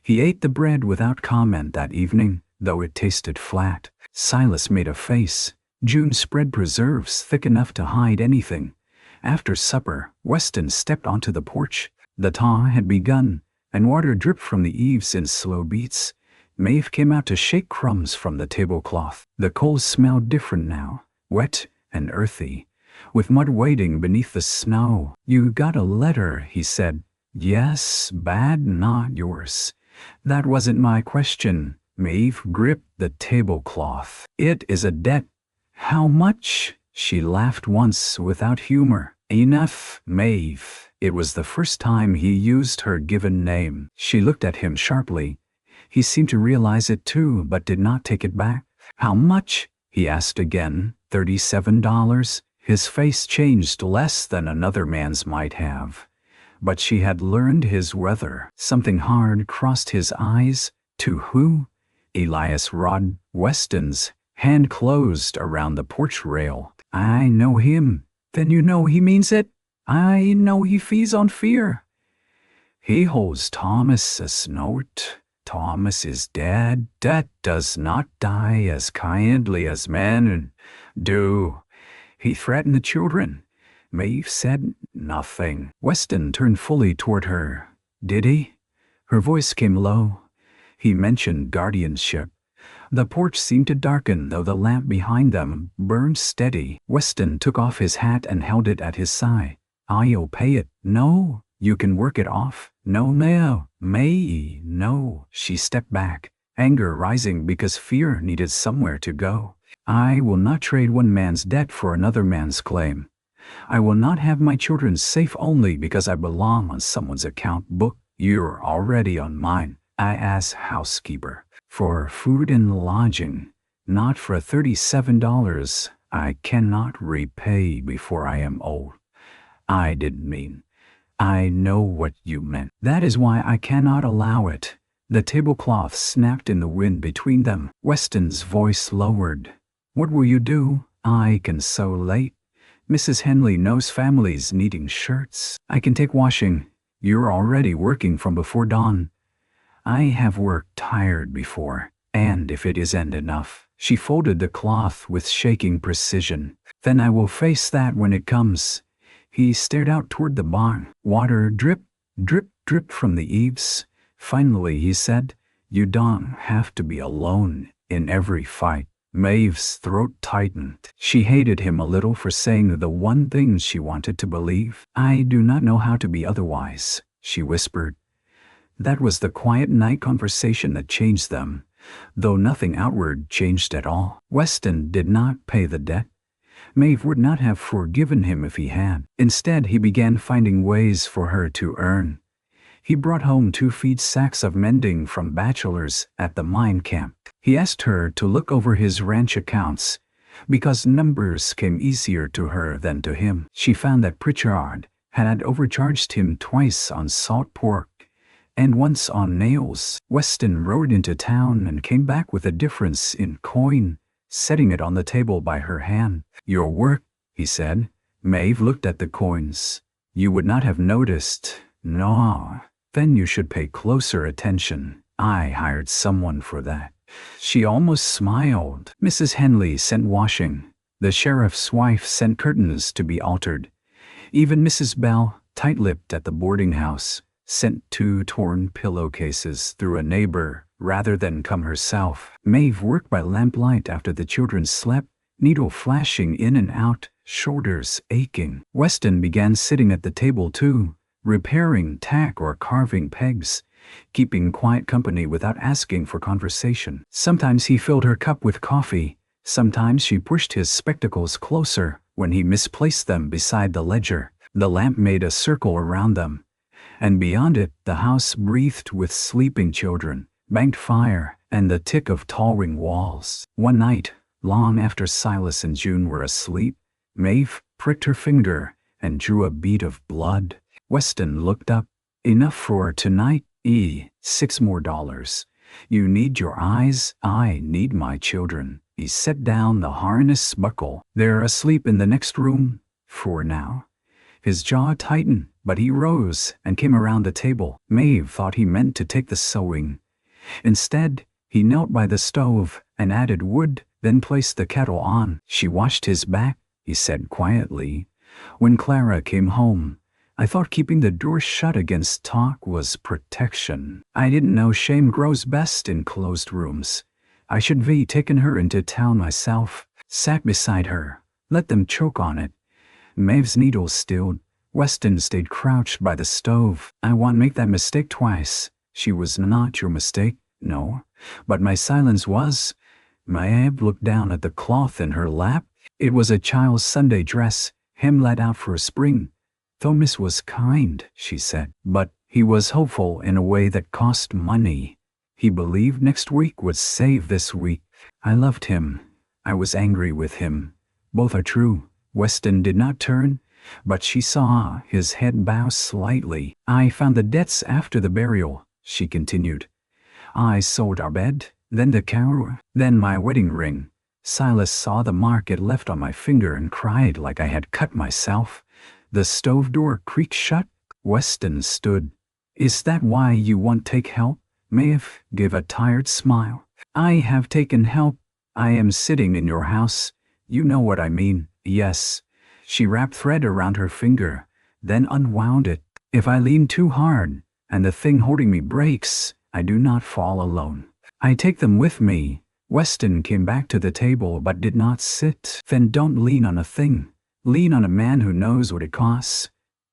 He ate the bread without comment that evening, though it tasted flat. Silas made a face. June spread preserves thick enough to hide anything. After supper, Weston stepped onto the porch. The thaw had begun, and water dripped from the eaves in slow beats. Maeve came out to shake crumbs from the tablecloth. The coals smelled different now, wet and earthy, with mud waiting beneath the snow. "You got a letter," he said. "Yes, bad, not yours." "That wasn't my question." Maeve gripped the tablecloth. "It is a debt." "How much?" She laughed once without humor. "Enough, Maeve." It was the first time he used her given name. She looked at him sharply. He seemed to realize it too, but did not take it back. "How much?" he asked again. $37. His face changed less than another man's might have. But she had learned his weather. Something hard crossed his eyes. To who? Elias Rudd. Weston's hand closed around the porch rail. "I know him." "Then you know he means it?" "I know he feeds on fear." "He holds Thomas a snort. Thomas is dead. Death does not die as kindly as men do. He threatened the children." Maeve said nothing. Weston turned fully toward her. "Did he?" Her voice came low. "He mentioned guardianship." The porch seemed to darken, though the lamp behind them burned steady. Weston took off his hat and held it at his side. "I'll pay it." "No, you can work it off." "No, no, May, no." She stepped back, anger rising because fear needed somewhere to go. "I will not trade one man's debt for another man's claim. I will not have my children safe only because I belong on someone's account book. You're already on mine. I ask housekeeper for food and lodging, not for $37 I cannot repay before I am old. I didn't mean. I know what you meant. That is why I cannot allow it." The tablecloth snapped in the wind between them. Weston's voice lowered. "What will you do? I can sew late. Mrs. Henley knows families needing shirts. I can take washing. You're already working from before dawn. I have worked tired before, and if it isn't enough." She folded the cloth with shaking precision. "Then I will face that when it comes." He stared out toward the barn. Water dripped, drip, dripped from the eaves. Finally he said, "You don't have to be alone in every fight." Maeve's throat tightened. She hated him a little for saying the one thing she wanted to believe. "I do not know how to be otherwise," she whispered. That was the quiet night conversation that changed them, though nothing outward changed at all. Weston did not pay the debt. Maeve would not have forgiven him if he had. Instead, he began finding ways for her to earn. He brought home 2 feed sacks of mending from bachelors at the mine camp. He asked her to look over his ranch accounts, because numbers came easier to her than to him. She found that Pritchard had overcharged him twice on salt pork and once on nails. Weston rode into town and came back with a difference in coin, setting it on the table by her hand. "Your work," he said. Maeve looked at the coins. "You would not have noticed." "No. Then you should pay closer attention. I hired someone for that." She almost smiled. Mrs. Henley sent washing. The sheriff's wife sent curtains to be altered. Even Mrs. Bell, tight-lipped at the boarding house, sent 2 torn pillowcases through a neighbor rather than come herself. Maeve worked by lamplight after the children slept, needle flashing in and out, shoulders aching. Weston began sitting at the table too, repairing tack or carving pegs, keeping quiet company without asking for conversation. Sometimes he filled her cup with coffee. Sometimes she pushed his spectacles closer when he misplaced them beside the ledger. The lamp made a circle around them, and beyond it the house breathed with sleeping children, banked fire, and the tick of towering walls. One night, long after Silas and June were asleep, Maeve pricked her finger and drew a bead of blood. Weston looked up. "Enough for tonight, $6 more. You need your eyes, I need my children." He set down the harness buckle. "They're asleep in the next room, for now." His jaw tightened, but he rose and came around the table. Maeve thought he meant to take the sewing. Instead, he knelt by the stove and added wood, then placed the kettle on. "She washed his back," he said quietly. "When Clara came home, I thought keeping the door shut against talk was protection. I didn't know shame grows best in closed rooms. I should have taken her into town myself, sat beside her, let them choke on it." Maeve's needles stilled. Weston stayed crouched by the stove. "I won't make that mistake twice." "She was not your mistake." "No, but my silence was." Maeve looked down at the cloth in her lap. It was a child's Sunday dress, hem let out for spring. "Thomas was kind," she said, "but he was hopeful in a way that cost money. He believed next week would save this week. I loved him. I was angry with him. Both are true." Weston did not turn, but she saw his head bow slightly. "I found the debts after the burial," she continued. "I sold our bed, then the cow, then my wedding ring. Silas saw the mark it left on my finger and cried like I had cut myself." The stove door creaked shut. Weston stood. "Is that why you won't take help?" Maeve gave a tired smile. "I have taken help. I am sitting in your house. You know what I mean." "Yes." She wrapped thread around her finger, then unwound it. "If I lean too hard, and the thing holding me breaks, I do not fall alone. I take them with me." Weston came back to the table but did not sit. "Then don't lean on a thing. Lean on a man who knows what it costs."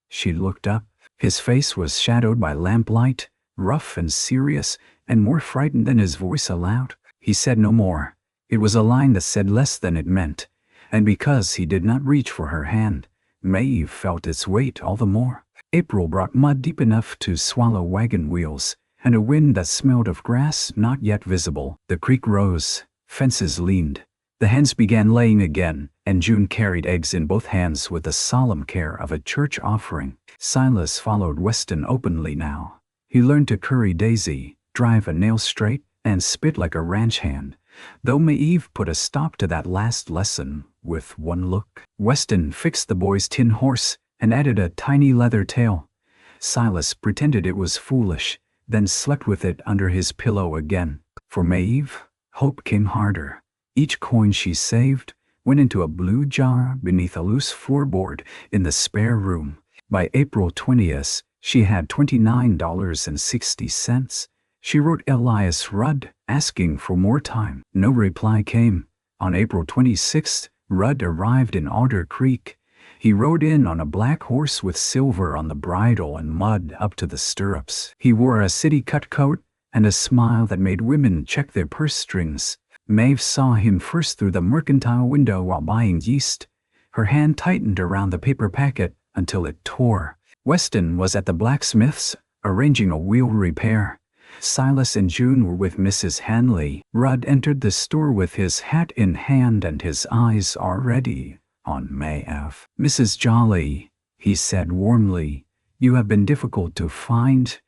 She looked up. His face was shadowed by lamplight, rough and serious, and more frightened than his voice allowed. He said no more. It was a line that said less than it meant, and because he did not reach for her hand, Maeve felt its weight all the more. April brought mud deep enough to swallow wagon wheels, and a wind that smelled of grass not yet visible. The creek rose, fences leaned. The hens began laying again, and June carried eggs in both hands with the solemn care of a church offering. Silas followed Weston openly now. He learned to curry Daisy, drive a nail straight, and spit like a ranch hand, though Maeve put a stop to that last lesson with one look. Weston fixed the boy's tin horse and added a tiny leather tail. Silas pretended it was foolish, then slept with it under his pillow again. For Maeve, hope came harder. Each coin she saved went into a blue jar beneath a loose floorboard in the spare room. By April 20th, she had $29.60. She wrote Elias Rudd, asking for more time. No reply came. On April 26th, Rudd arrived in Alder Creek. He rode in on a black horse with silver on the bridle and mud up to the stirrups. He wore a city-cut coat and a smile that made women check their purse strings. Maeve saw him first through the mercantile window while buying yeast. Her hand tightened around the paper packet until it tore. Weston was at the blacksmith's, arranging a wheel repair. Silas and June were with Mrs. Hanley. Rudd entered the store with his hat in hand and his eyes already on Maeve. "Mrs. Jolly," he said warmly, "you have been difficult to find."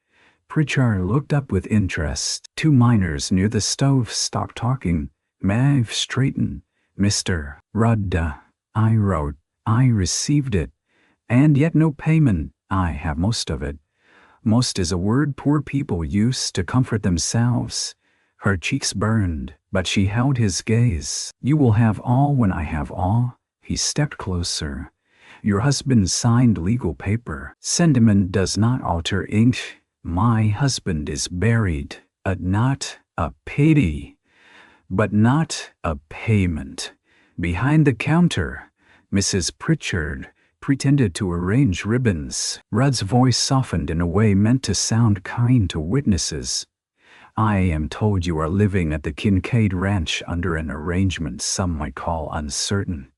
Pritchard looked up with interest. Two miners near the stove stopped talking. Maeve straightened. "Mr. Rudd, I wrote. I received it. And yet no payment. I have most of it." Most is a word poor people use to comfort themselves. Her cheeks burned, but she held his gaze. "You will have all when I have all." He stepped closer. "Your husband signed legal paper. Sentiment does not alter ink. My husband is buried. Not a pity, but not a payment." Behind the counter, Mrs. Pritchard pretended to arrange ribbons. Rudd's voice softened in a way meant to sound kind to witnesses. "I am told you are living at the Kincaid Ranch under an arrangement some might call uncertain."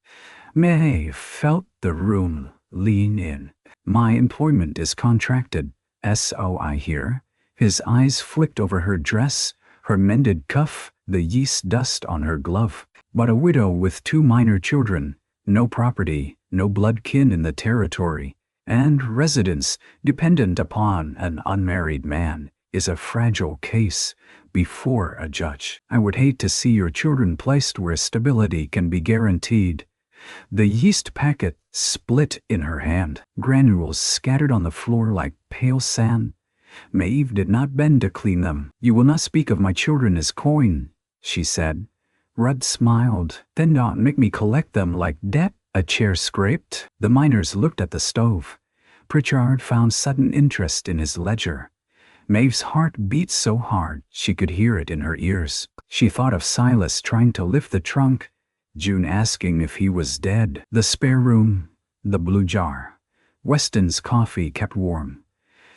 Maeve felt the room lean in. "My employment is contracted. So I hear." His eyes flicked over her dress, her mended cuff, the yeast dust on her glove. "But a widow with 2 minor children, no property, no blood kin in the territory, and residence dependent upon an unmarried man, is a fragile case before a judge. I would hate to see your children placed where stability can be guaranteed." The yeast packet split in her hand, granules scattered on the floor like pale sand. Maeve did not bend to clean them. "You will not speak of my children as coin," she said. Rudd smiled. "Then don't make me collect them like debt." A chair scraped. The miners looked at the stove. Pritchard found sudden interest in his ledger. Maeve's heart beat so hard she could hear it in her ears. She thought of Silas trying to lift the trunk, June asking if he was dead, the spare room, the blue jar. Weston's coffee kept warm.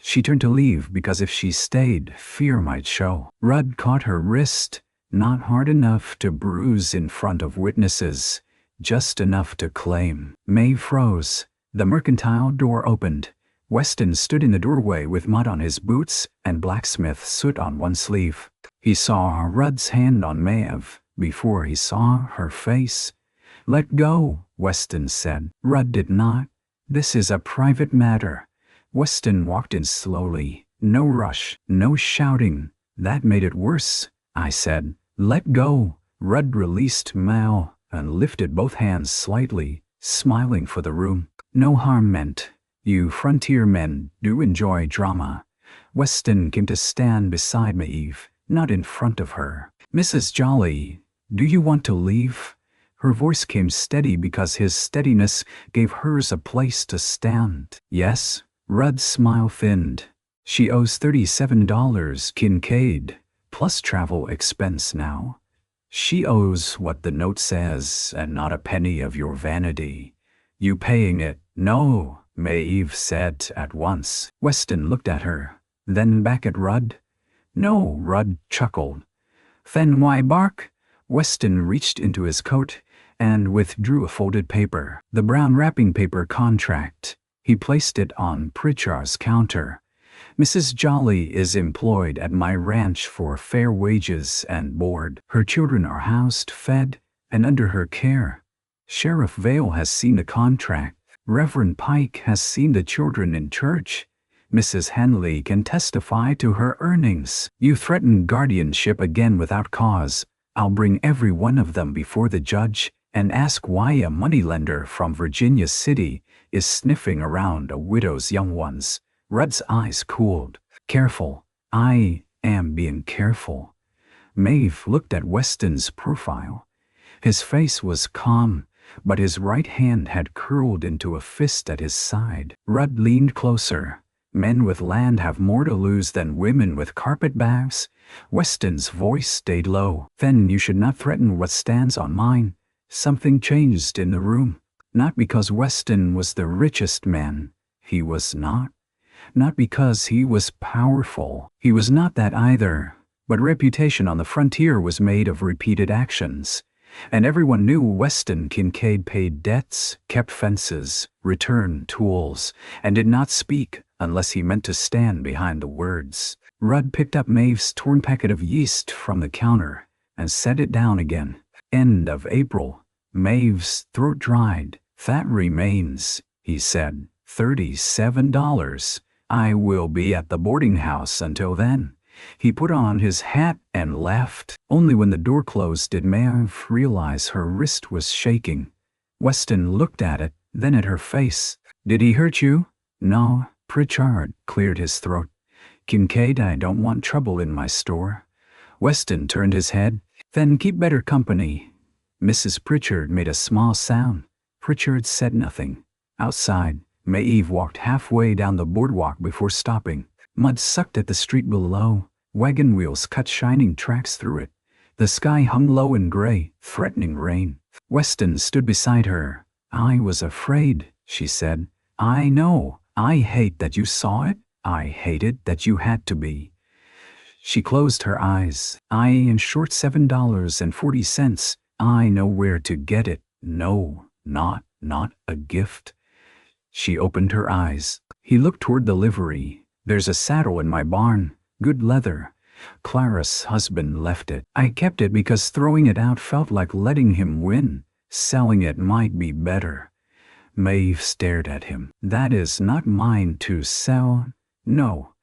She turned to leave because if she stayed, fear might show. Rudd caught her wrist, not hard enough to bruise in front of witnesses, just enough to claim. Maeve froze. The mercantile door opened. Weston stood in the doorway with mud on his boots and blacksmith soot on one sleeve. He saw Rudd's hand on Maeve before he saw her face. "Let go," Weston said. Rudd did not. "This is a private matter." Weston walked in slowly. No rush, no shouting. "That made it worse," I said. "Let go." Rudd released Mal and lifted both hands slightly, smiling for the room. "No harm meant. You frontier men do enjoy drama." Weston came to stand beside Maeve, not in front of her. "Mrs. Jolly, do you want to leave?" Her voice came steady because his steadiness gave hers a place to stand. "Yes." Rudd's smile thinned. "She owes $37 Kincaid, plus travel expense now. She owes what the note says and not a penny of your vanity. You paying it?" "No," Maeve said at once. Weston looked at her, then back at Rudd. "No," Rudd chuckled. "Then why bark?" Weston reached into his coat and withdrew a folded paper, the brown wrapping paper contract. He placed it on Pritchard's counter. "Mrs. Jolly is employed at my ranch for fair wages and board. Her children are housed, fed, and under her care. Sheriff Vale has seen the contract. Reverend Pike has seen the children in church. Mrs. Hanley can testify to her earnings. You threaten guardianship again without cause. I'll bring every one of them before the judge and ask why a moneylender from Virginia City is sniffing around a widow's young ones." Rudd's eyes cooled. "Careful. I am being careful." Maeve looked at Weston's profile. His face was calm, but his right hand had curled into a fist at his side. Rudd leaned closer. Men with land have more to lose than women with carpetbags. Weston's voice stayed low. Then you should not threaten what stands on mine. Something changed in the room. Not because Weston was the richest man. He was not. Not because he was powerful. He was not that either. But reputation on the frontier was made of repeated actions. And everyone knew Weston Kincaid paid debts, kept fences, returned tools, and did not speak unless he meant to stand behind the words. Rudd picked up Maeve's torn packet of yeast from the counter and set it down again. End of April. Maeve's throat dried. That remains, he said. $37. I will be at the boarding house until then. He put on his hat and left. Only when the door closed did Maeve realize her wrist was shaking. Weston looked at it, then at her face. Did he hurt you? No. Pritchard cleared his throat. Kincaid, I don't want trouble in my store. Weston turned his head. Then keep better company. Mrs. Pritchard made a small sound. Pritchard said nothing. Outside, Maeve walked halfway down the boardwalk before stopping. Mud sucked at the street below. Wagon wheels cut shining tracks through it. The sky hung low and gray, threatening rain. Weston stood beside her. I was afraid, she said. I know. I hate that you saw it. I hated that you had to be. She closed her eyes. I am short $7.40. I know where to get it. No, not a gift. She opened her eyes. He looked toward the livery. There's a saddle in my barn. Good leather. Clara's husband left it. I kept it because throwing it out felt like letting him win. Selling it might be better. Maeve stared at him. That is not mine to sell. No,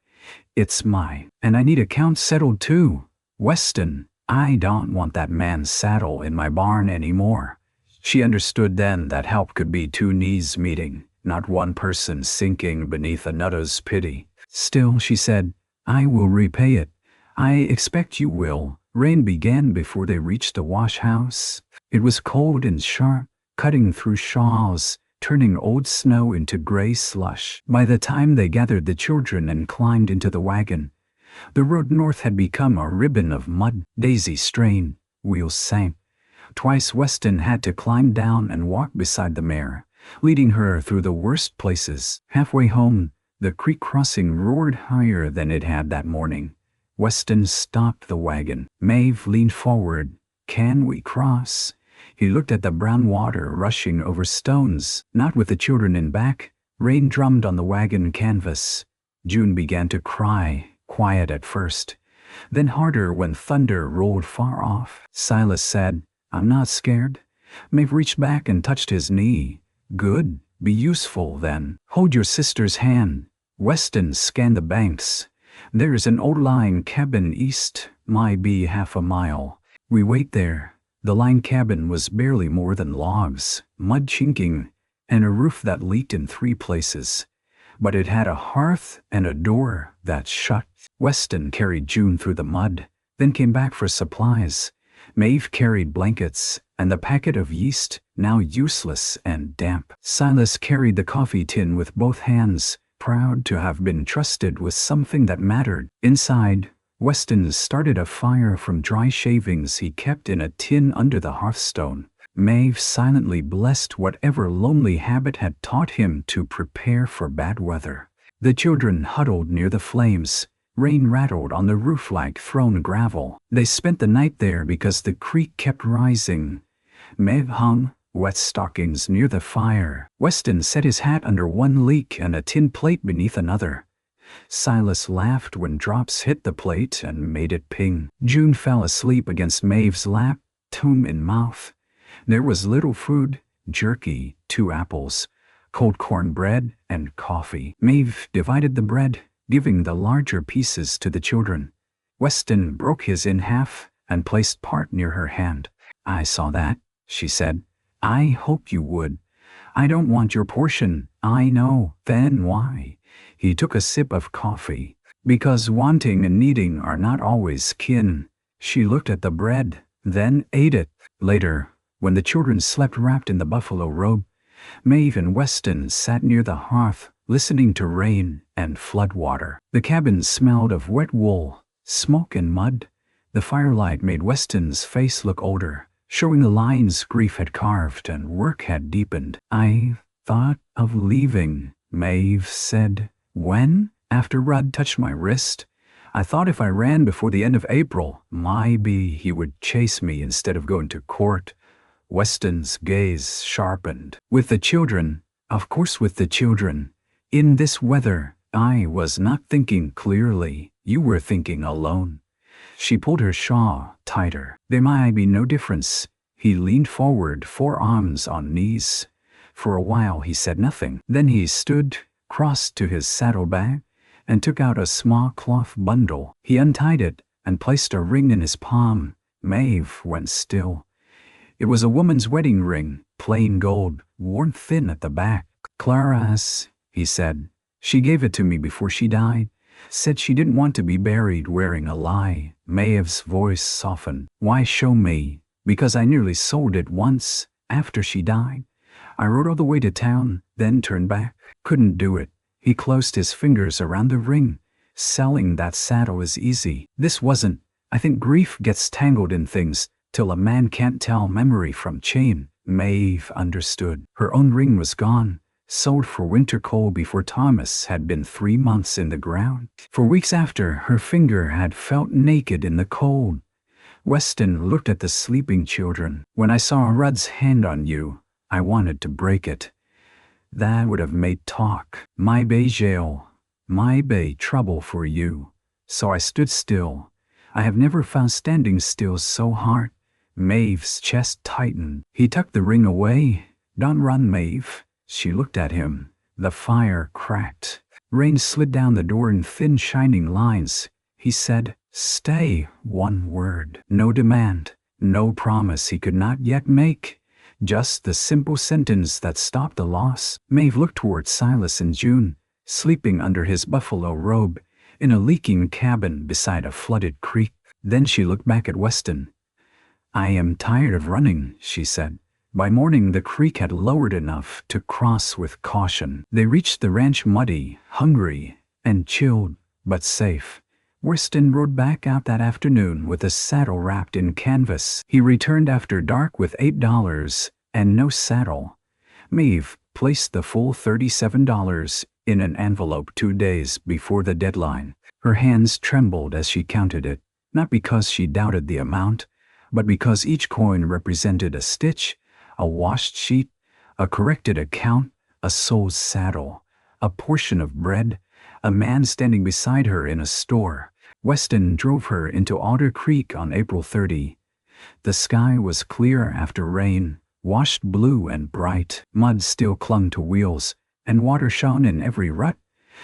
it's mine. And I need accounts settled too. Weston, I don't want that man's saddle in my barn anymore. She understood then that help could be two knees meeting, not one person sinking beneath another's pity. Still, she said, I will repay it. I expect you will. Rain began before they reached the wash house. It was cold and sharp, cutting through shawls, turning old snow into gray slush. By the time they gathered the children and climbed into the wagon, the road north had become a ribbon of mud. Daisy strained. Wheels sank. Twice Weston had to climb down and walk beside the mare, leading her through the worst places. Halfway home, the creek crossing roared higher than it had that morning. Weston stopped the wagon. Maeve leaned forward. Can we cross? He looked at the brown water rushing over stones, not with the children in back. Rain drummed on the wagon canvas. June began to cry, quiet at first, then harder when thunder rolled far off. Silas said, I'm not scared. Maeve reached back and touched his knee. Good. Be useful then. Hold your sister's hand. Weston scanned the banks. There is an old line cabin east, might be half a mile. We wait there. The line cabin was barely more than logs, mud chinking, and a roof that leaked in 3 places. But it had a hearth and a door that shut. Weston carried June through the mud, then came back for supplies. Maeve carried blankets and the packet of yeast, now useless and damp. Silas carried the coffee tin with both hands, proud to have been trusted with something that mattered. Inside, Weston started a fire from dry shavings he kept in a tin under the hearthstone. Maeve silently blessed whatever lonely habit had taught him to prepare for bad weather. The children huddled near the flames. Rain rattled on the roof like thrown gravel. They spent the night there because the creek kept rising. Maeve hung wet stockings near the fire. Weston set his hat under one leak and a tin plate beneath another. Silas laughed when drops hit the plate and made it ping. June fell asleep against Maeve's lap, tomb in mouth. There was little food, jerky, 2 apples, cold cornbread, and coffee. Maeve divided the bread, giving the larger pieces to the children. Weston broke his in half and placed part near her hand. I saw that, she said. I hoped you would. I don't want your portion. I know. Then why? He took a sip of coffee. Because wanting and needing are not always kin. She looked at the bread, then ate it. Later, when the children slept wrapped in the buffalo robe, Maeve and Weston sat near the hearth, listening to rain and floodwater. The cabin smelled of wet wool, smoke and mud. The firelight made Weston's face look older, showing the lines grief had carved and work had deepened. "I thought of leaving," Maeve said. "When?" After Rudd touched my wrist. "I thought if I ran before the end of April, maybe he would chase me instead of going to court." Weston's gaze sharpened. "With the children?" "Of course with the children. In this weather." "I was not thinking clearly. You were thinking alone." She pulled her shawl tighter. "There might be no difference." He leaned forward, forearms on knees. For a while he said nothing. Then he stood, crossed to his saddlebag, and took out a small cloth bundle. He untied it and placed a ring in his palm. Maeve went still. It was a woman's wedding ring, plain gold, worn thin at the back. "Clara's," he said. "She gave it to me before she died. Said she didn't want to be buried wearing a lie." Maeve's voice softened. "Why show me?" "Because I nearly sold it once, after she died. I rode all the way to town, then turned back. Couldn't do it." He closed his fingers around the ring. "Selling that saddle is easy. This wasn't. I think grief gets tangled in things till a man can't tell memory from chain." Maeve understood. Her own ring was gone, sold for winter coal before Thomas had been 3 months in the ground. For weeks after, her finger had felt naked in the cold. Weston looked at the sleeping children. "When I saw Rudd's hand on you, I wanted to break it. That would have made talk. My bay jail, my bay trouble for you. So I stood still. I have never found standing still so hard." Maeve's chest tightened. He tucked the ring away. "Don't run, Maeve." She looked at him. The fire cracked. Rain slid down the door in thin shining lines. He said, "Stay." One word. No demand. No promise he could not yet make. Just the simple sentence that stopped the loss. Maeve looked toward Silas and June, sleeping under his buffalo robe, in a leaking cabin beside a flooded creek. Then she looked back at Weston. "I am tired of running," she said. By morning the creek had lowered enough to cross with caution. They reached the ranch muddy, hungry, and chilled, but safe. Weston rode back out that afternoon with a saddle wrapped in canvas. He returned after dark with $8 and no saddle. Maeve placed the full $37 in an envelope 2 days before the deadline. Her hands trembled as she counted it, not because she doubted the amount, but because each coin represented a stitch, a washed sheet, a corrected account, a sold saddle, a portion of bread, a man standing beside her in a store. Weston drove her into Alder Creek on April 30. The sky was clear after rain, washed blue and bright. Mud still clung to wheels, and water shone in every rut.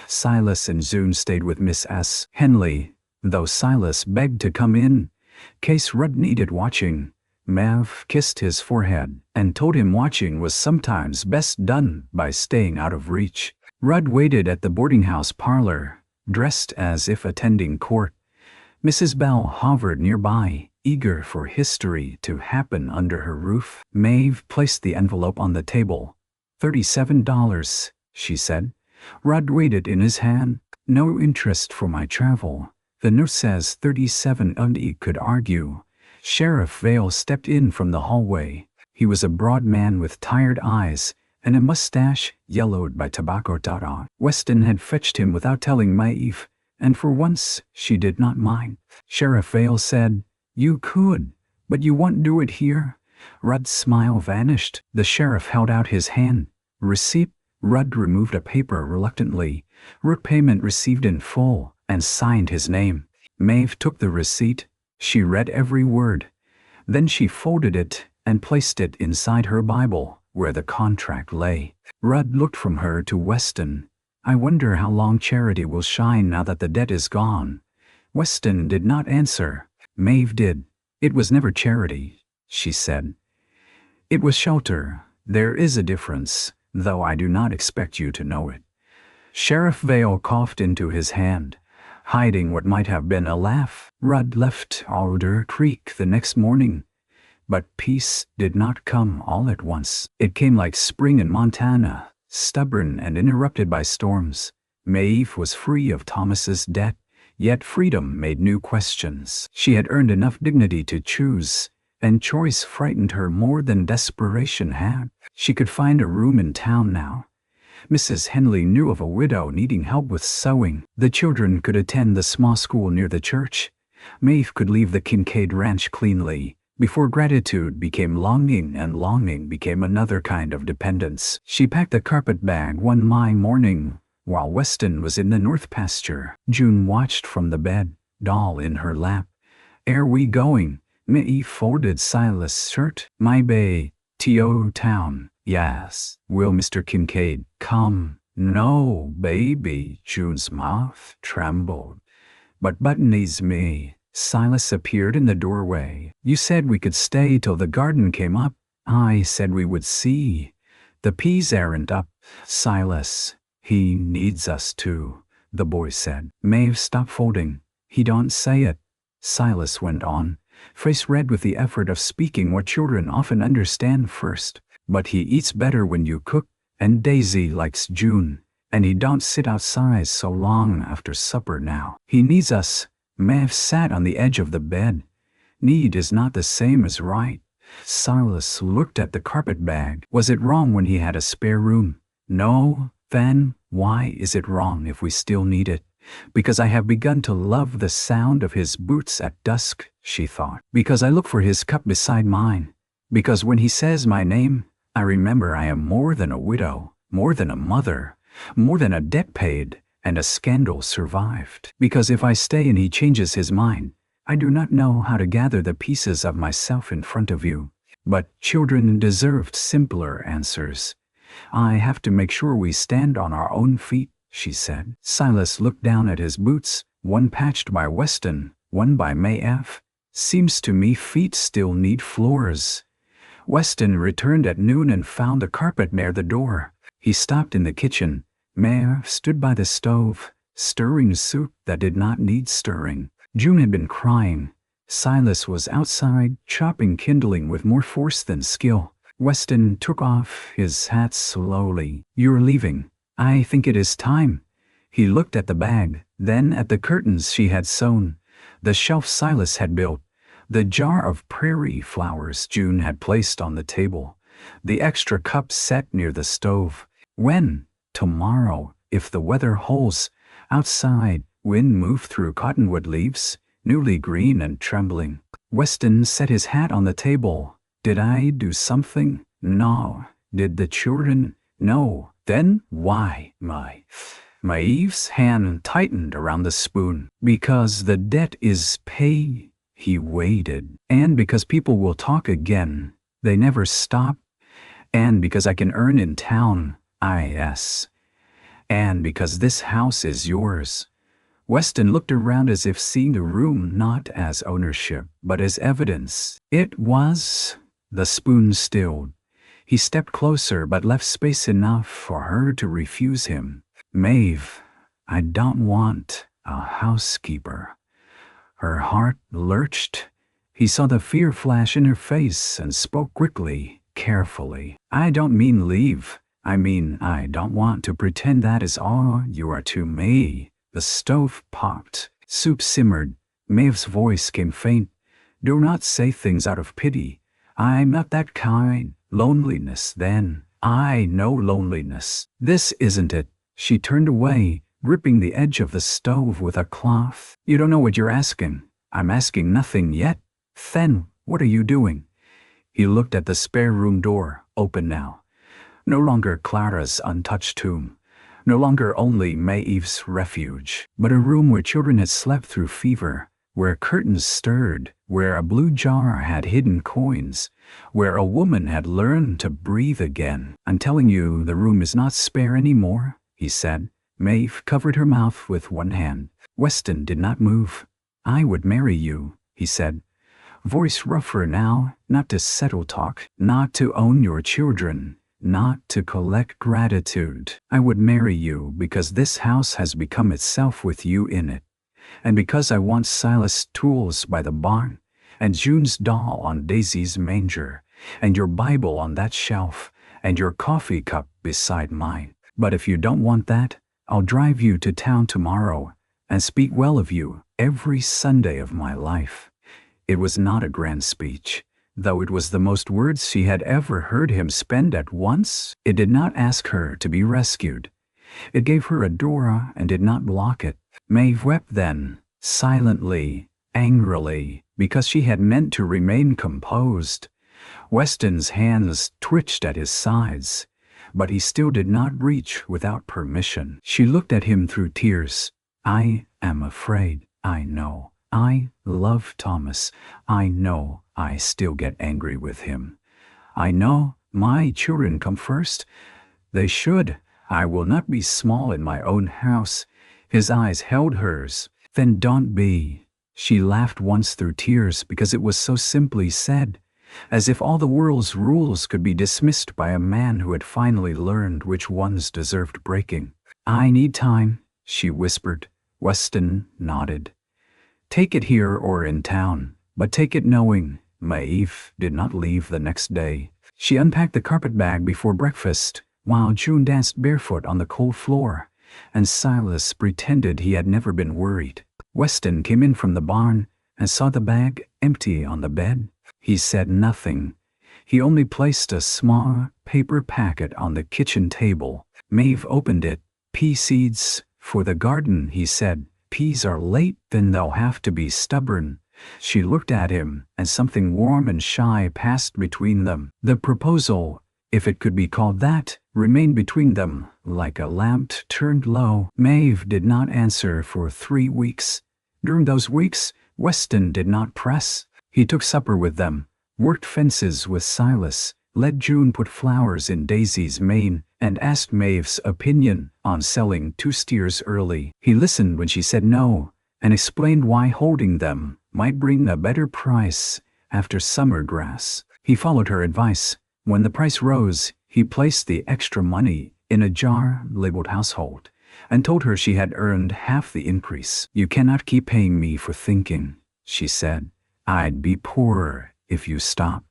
Silas and June stayed with Miss S. Henley, though Silas begged to come in, case Rudd needed watching. Maeve kissed his forehead and told him watching was sometimes best done by staying out of reach. Rudd waited at the boarding house parlor, dressed as if attending court. Mrs. Bell hovered nearby, eager for history to happen under her roof. Maeve placed the envelope on the table. $37, she said. Rudd weighed it in his hand. "No interest for my travel." "The nurse says 37 He could argue. Sheriff Vale stepped in from the hallway. He was a broad man with tired eyes and a mustache yellowed by tobacco tar. Weston had fetched him without telling Maeve, and for once she did not mind. Sheriff Vale said, "You could, but you won't do it here." Rudd's smile vanished. The sheriff held out his hand. "Receipt?" Rudd removed a paper reluctantly, wrote payment received in full, and signed his name. Maeve took the receipt. She read every word. Then she folded it and placed it inside her Bible, where the contract lay. Rudd looked from her to Weston. "I wonder how long charity will shine now that the debt is gone." Weston did not answer. Maeve did. "It was never charity," she said. "It was shelter. There is a difference, though I do not expect you to know it." Sheriff Vale coughed into his hand, hiding what might have been a laugh. Rudd left Alder Creek the next morning. But peace did not come all at once. It came like spring in Montana, stubborn and interrupted by storms. Maeve was free of Thomas's debt, yet freedom made new questions. She had earned enough dignity to choose, and choice frightened her more than desperation had. She could find a room in town now. Mrs. Henley knew of a widow needing help with sewing. The children could attend the small school near the church. Maeve could leave the Kincaid ranch cleanly, before gratitude became longing and longing became another kind of dependence. She packed the carpet bag one May morning, while Weston was in the north pasture. June watched from the bed, doll in her lap. "Are we going?" Maeve folded Silas' shirt. "My bay, to town." "Yes." "Will Mr. Kincaid come?" "No, baby." June's mouth trembled. "But Button's me." Silas appeared in the doorway. "You said we could stay till the garden came up." "I said we would see. The peas aren't up." "Silas, he needs us too," the boy said. Maeve stopped folding. "He don't say it," Silas went on, face red with the effort of speaking what children often understand first. "But he eats better when you cook, and Daisy likes June, and he don't sit outside so long after supper now. He needs us." Maeve sat on the edge of the bed. Need is not the same as right. Silas looked at the carpet bag. Was it wrong when he had a spare room? No. Then why is it wrong if we still need it? Because I have begun to love the sound of his boots at dusk, she thought. Because I look for his cup beside mine. Because when he says my name, I remember I am more than a widow, more than a mother, more than a debt paid, and a scandal survived. Because if I stay and he changes his mind, I do not know how to gather the pieces of myself in front of you. But children deserved simpler answers. I have to make sure we stand on our own feet, she said. Silas looked down at his boots, one patched by Weston, one by Maeve. Seems to me feet still need floors. Weston returned at noon and found a carpet near the door. He stopped in the kitchen. Maeve stood by the stove, stirring soup that did not need stirring. June had been crying. Silas was outside, chopping kindling with more force than skill. Weston took off his hat slowly. "You're leaving. I think it is time." He looked at the bag, then at the curtains she had sewn, the shelf Silas had built, the jar of prairie flowers June had placed on the table, the extra cup set near the stove. "When?" "Tomorrow, if the weather holds." Outside, wind moved through cottonwood leaves, newly green and trembling. Weston set his hat on the table. "Did I do something?" "No." "Did the children?" "No." "Then why?" Maeve's hand tightened around the spoon. "Because the debt is paid." He waited. "And because people will talk again. They never stop. And because I can earn in town. Yes. And because this house is yours." Weston looked around as if seeing the room not as ownership, but as evidence. It was. The spoon stilled. He stepped closer but left space enough for her to refuse him. "Maeve, I don't want a housekeeper." Her heart lurched. He saw the fear flash in her face and spoke quickly, carefully. "I don't mean leave. I mean, I don't want to pretend that is all you are to me." The stove popped. Soup simmered. Maeve's voice came faint. "Do not say things out of pity. I'm not that kind. Loneliness, then. I know loneliness. This isn't it." She turned away, gripping the edge of the stove with a cloth. "You don't know what you're asking." "I'm asking nothing yet." "Then, what are you doing?" He looked at the spare room door, open now. No longer Clara's untouched tomb. No longer only Maeve's refuge, but a room where children had slept through fever, where curtains stirred, where a blue jar had hidden coins, where a woman had learned to breathe again. "I'm telling you, the room is not spare anymore," he said. Maeve covered her mouth with one hand. Weston did not move. "I would marry you," he said. Voice rougher now, not to settle talk, not to own your children, not to collect gratitude. "I would marry you because this house has become itself with you in it, and because I want Silas' tools by the barn, and June's doll on Daisy's manger, and your Bible on that shelf, and your coffee cup beside mine. But if you don't want that, I'll drive you to town tomorrow and speak well of you every Sunday of my life." It was not a grand speech, though it was the most words she had ever heard him spend at once. It did not ask her to be rescued. It gave her a door and did not block it. Maeve wept then, silently, angrily, because she had meant to remain composed. Weston's hands twitched at his sides, but he still did not reach without permission. She looked at him through tears. "I am afraid. I know. I love Thomas. I know I still get angry with him. I know my children come first. They should. I will not be small in my own house." His eyes held hers. "Then don't be." She laughed once through tears because it was so simply said, as if all the world's rules could be dismissed by a man who had finally learned which ones deserved breaking. "I need time," she whispered. Weston nodded. "Take it here or in town, but take it knowing." Maeve did not leave the next day. She unpacked the carpet-bag before breakfast, while June danced barefoot on the cold floor, and Silas pretended he had never been worried. Weston came in from the barn and saw the bag empty on the bed. He said nothing. He only placed a small paper packet on the kitchen table. Maeve opened it. "Pea seeds for the garden," he said. "Peas are late, then they'll have to be stubborn." She looked at him, and something warm and shy passed between them. The proposal, if it could be called that, remained between them, like a lamp turned low. Maeve did not answer for 3 weeks. During those weeks, Weston did not press. He took supper with them, worked fences with Silas, let June put flowers in Daisy's mane, and asked Maeve's opinion on selling 2 steers early. He listened when she said no, and explained why holding them might bring a better price after summer grass. He followed her advice. When the price rose, he placed the extra money in a jar labeled household, and told her she had earned half the increase. "You cannot keep paying me for thinking," she said. "I'd be poorer if you stop."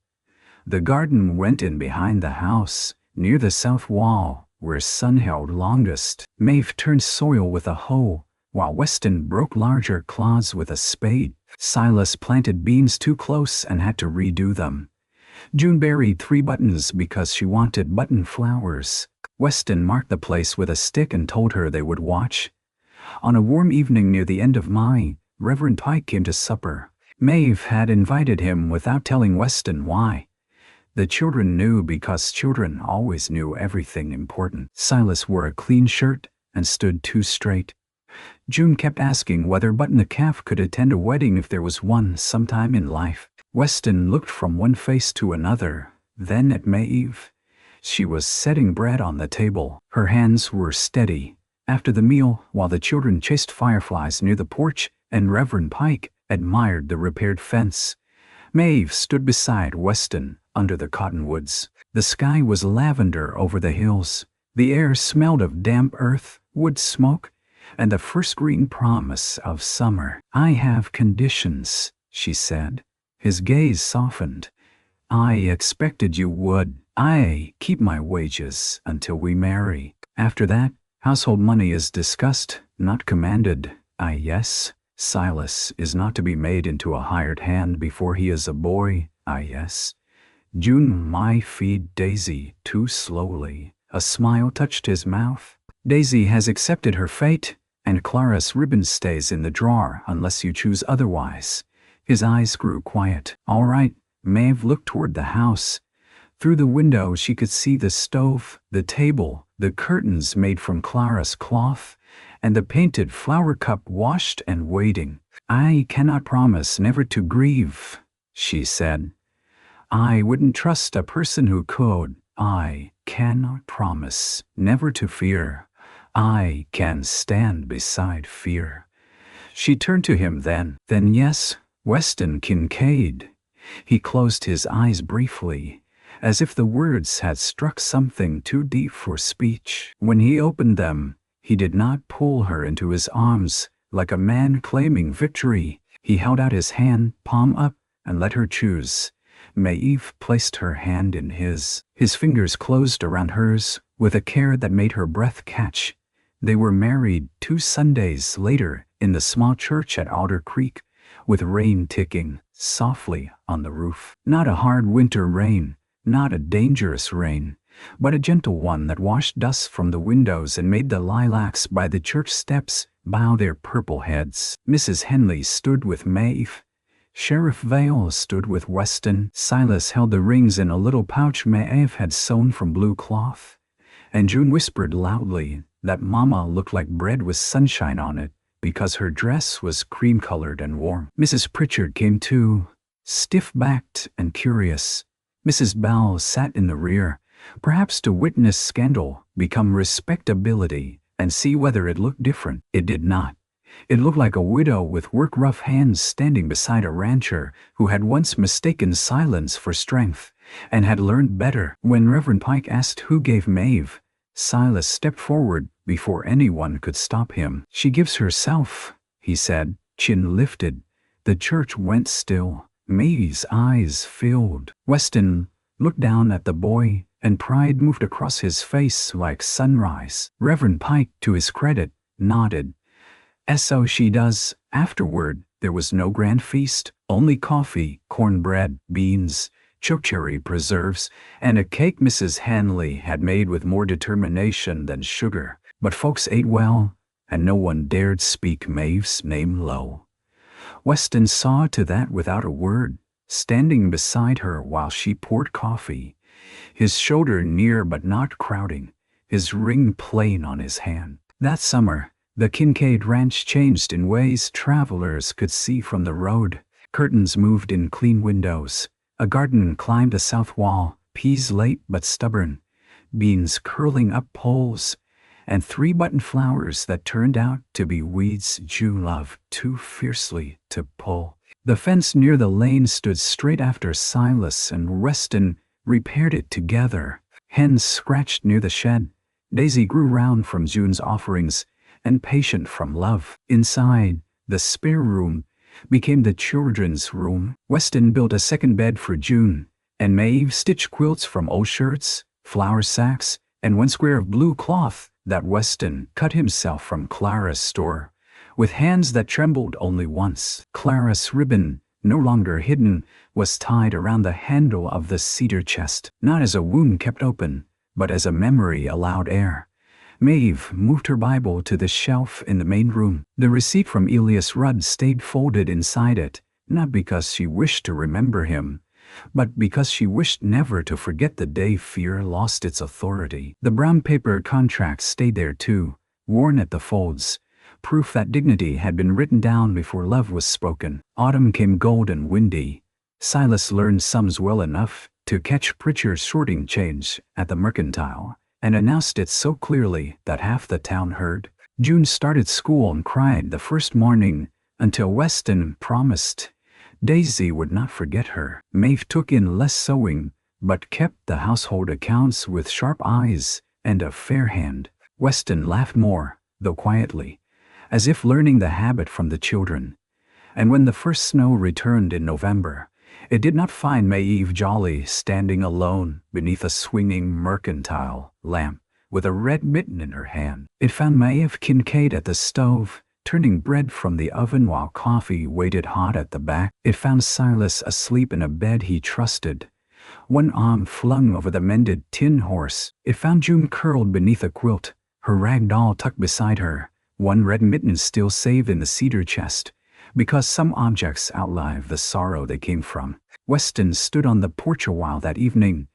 The garden went in behind the house, near the south wall, where sun held longest. Maeve turned soil with a hoe, while Weston broke larger clods with a spade. Silas planted beans too close and had to redo them. June buried 3 buttons because she wanted button flowers. Weston marked the place with a stick and told her they would watch. On a warm evening near the end of May, Reverend Pike came to supper. Maeve had invited him without telling Weston why. The children knew because children always knew everything important. Silas wore a clean shirt and stood too straight. June kept asking whether Button the calf could attend a wedding if there was one sometime in life. Weston looked from one face to another, then at Maeve. She was setting bread on the table. Her hands were steady. After the meal, while the children chased fireflies near the porch and Reverend Pike admired the repaired fence, Maeve stood beside Weston under the cottonwoods. The sky was lavender over the hills. The air smelled of damp earth, wood smoke, and the first green promise of summer. "I have conditions," she said. His gaze softened. "I expected you would. I keep my wages until we marry. After that, household money is discussed, not commanded. Yes. Silas is not to be made into a hired hand before he is a boy. Yes. June might feed Daisy too slowly." A smile touched his mouth. "Daisy has accepted her fate, and Clara's ribbon stays in the drawer unless you choose otherwise." His eyes grew quiet. "All right." Maeve looked toward the house. Through the window she could see the stove, the table, the curtains made from Clara's cloth, and the painted flower cup washed and waiting. "I cannot promise never to grieve," she said. "I wouldn't trust a person who could. I cannot promise never to fear. I can stand beside fear." She turned to him then. "Then yes, Weston Kincaid." He closed his eyes briefly, as if the words had struck something too deep for speech. When he opened them, he did not pull her into his arms like a man claiming victory. He held out his hand, palm up, and let her choose. Maeve placed her hand in his. His fingers closed around hers with a care that made her breath catch. They were married 2 Sundays later in the small church at Alder Creek, with rain ticking softly on the roof. Not a hard winter rain, not a dangerous rain, but a gentle one that washed dust from the windows and made the lilacs by the church steps bow their purple heads. Mrs. Henley stood with Maeve. Sheriff Vale stood with Weston. Silas held the rings in a little pouch Maeve had sewn from blue cloth. And June whispered loudly that Mama looked like bread with sunshine on it, because her dress was cream-colored and warm. Mrs. Pritchard came too, stiff-backed and curious. Mrs. Bell sat in the rear, perhaps to witness scandal become respectability and see whether it looked different. It did not. It looked like a widow with work-rough hands standing beside a rancher who had once mistaken silence for strength and had learned better. When Reverend Pike asked who gave Maeve, Silas stepped forward before anyone could stop him. "She gives herself," he said, chin lifted. The church went still. Maeve's eyes filled. Weston looked down at the boy, and pride moved across his face like sunrise. Reverend Pike, to his credit, nodded. "So she does." Afterward, there was no grand feast, only coffee, cornbread, beans, chokecherry preserves, and a cake Mrs. Hanley had made with more determination than sugar. But folks ate well, and no one dared speak Maeve's name low. Weston saw to that without a word, standing beside her while she poured coffee, his shoulder near but not crowding, his ring plain on his hand. That summer, the Kincaid Ranch changed in ways travelers could see from the road. Curtains moved in clean windows. A garden climbed a south wall, peas late but stubborn, beans curling up poles, and 3 button flowers that turned out to be weeds June loved too fiercely to pull. The fence near the lane stood straight after Silas and Weston repaired it together. Hens scratched near the shed. Daisy grew round from June's offerings and patient from love. Inside, the spare room became the children's room. Weston built a second bed for June, and Maeve stitched quilts from old shirts, flour sacks, and 1 square of blue cloth that Weston cut himself from Clara's store, with hands that trembled only once. Clara's ribbon, no longer hidden, was tied around the handle of the cedar chest, not as a wound kept open, but as a memory allowed air. Maeve moved her Bible to the shelf in the main room. The receipt from Elias Rudd stayed folded inside it, not because she wished to remember him, but because she wished never to forget the day fear lost its authority. The brown paper contract stayed there too, worn at the folds, proof that dignity had been written down before love was spoken. Autumn came cold and windy. Silas learned sums well enough to catch Pritchard's shorting change at the mercantile, and announced it so clearly that half the town heard. June started school and cried the first morning until Weston promised Daisy would not forget her. Maeve took in less sewing, but kept the household accounts with sharp eyes and a fair hand. Weston laughed more, though quietly, as if learning the habit from the children. And when the first snow returned in November, it did not find Maeve jolly standing alone beneath a swinging mercantile lamp with a red mitten in her hand. It found Maeve Kincaid at the stove, turning bread from the oven while coffee waited hot at the back. It found Silas asleep in a bed he trusted, one arm flung over the mended tin horse. It found June curled beneath a quilt, her rag doll tucked beside her, one red mitten still saved in the cedar chest, because some objects outlive the sorrow they came from. Weston stood on the porch a while that evening,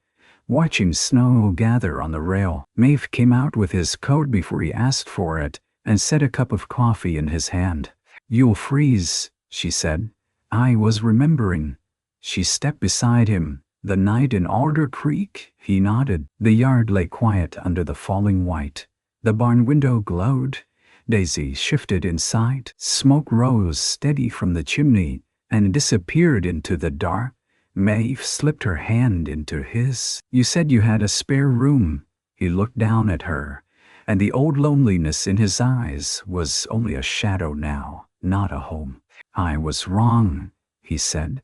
watching snow gather on the rail. Maeve came out with his coat before he asked for it, and set a cup of coffee in his hand. "You'll freeze," she said. "I was remembering." She stepped beside him. "The night in Alder Creek?" He nodded. The yard lay quiet under the falling white. The barn window glowed. Daisy shifted inside. Smoke rose steady from the chimney and disappeared into the dark. Maeve slipped her hand into his. "You said you had a spare room." He looked down at her, and the old loneliness in his eyes was only a shadow now, not a home. "I was wrong," he said.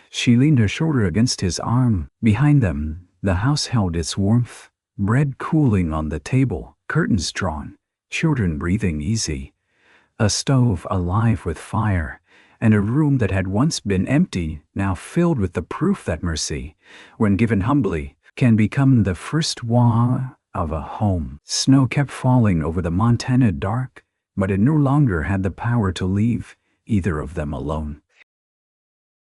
She leaned her shoulder against his arm. Behind them, the house held its warmth. Bread cooling on the table, curtains drawn, children breathing easy. A stove alive with fire, and a room that had once been empty now filled with the proof that mercy, when given humbly, can become the first wah of a home. Snow kept falling over the Montana dark, but it no longer had the power to leave either of them alone.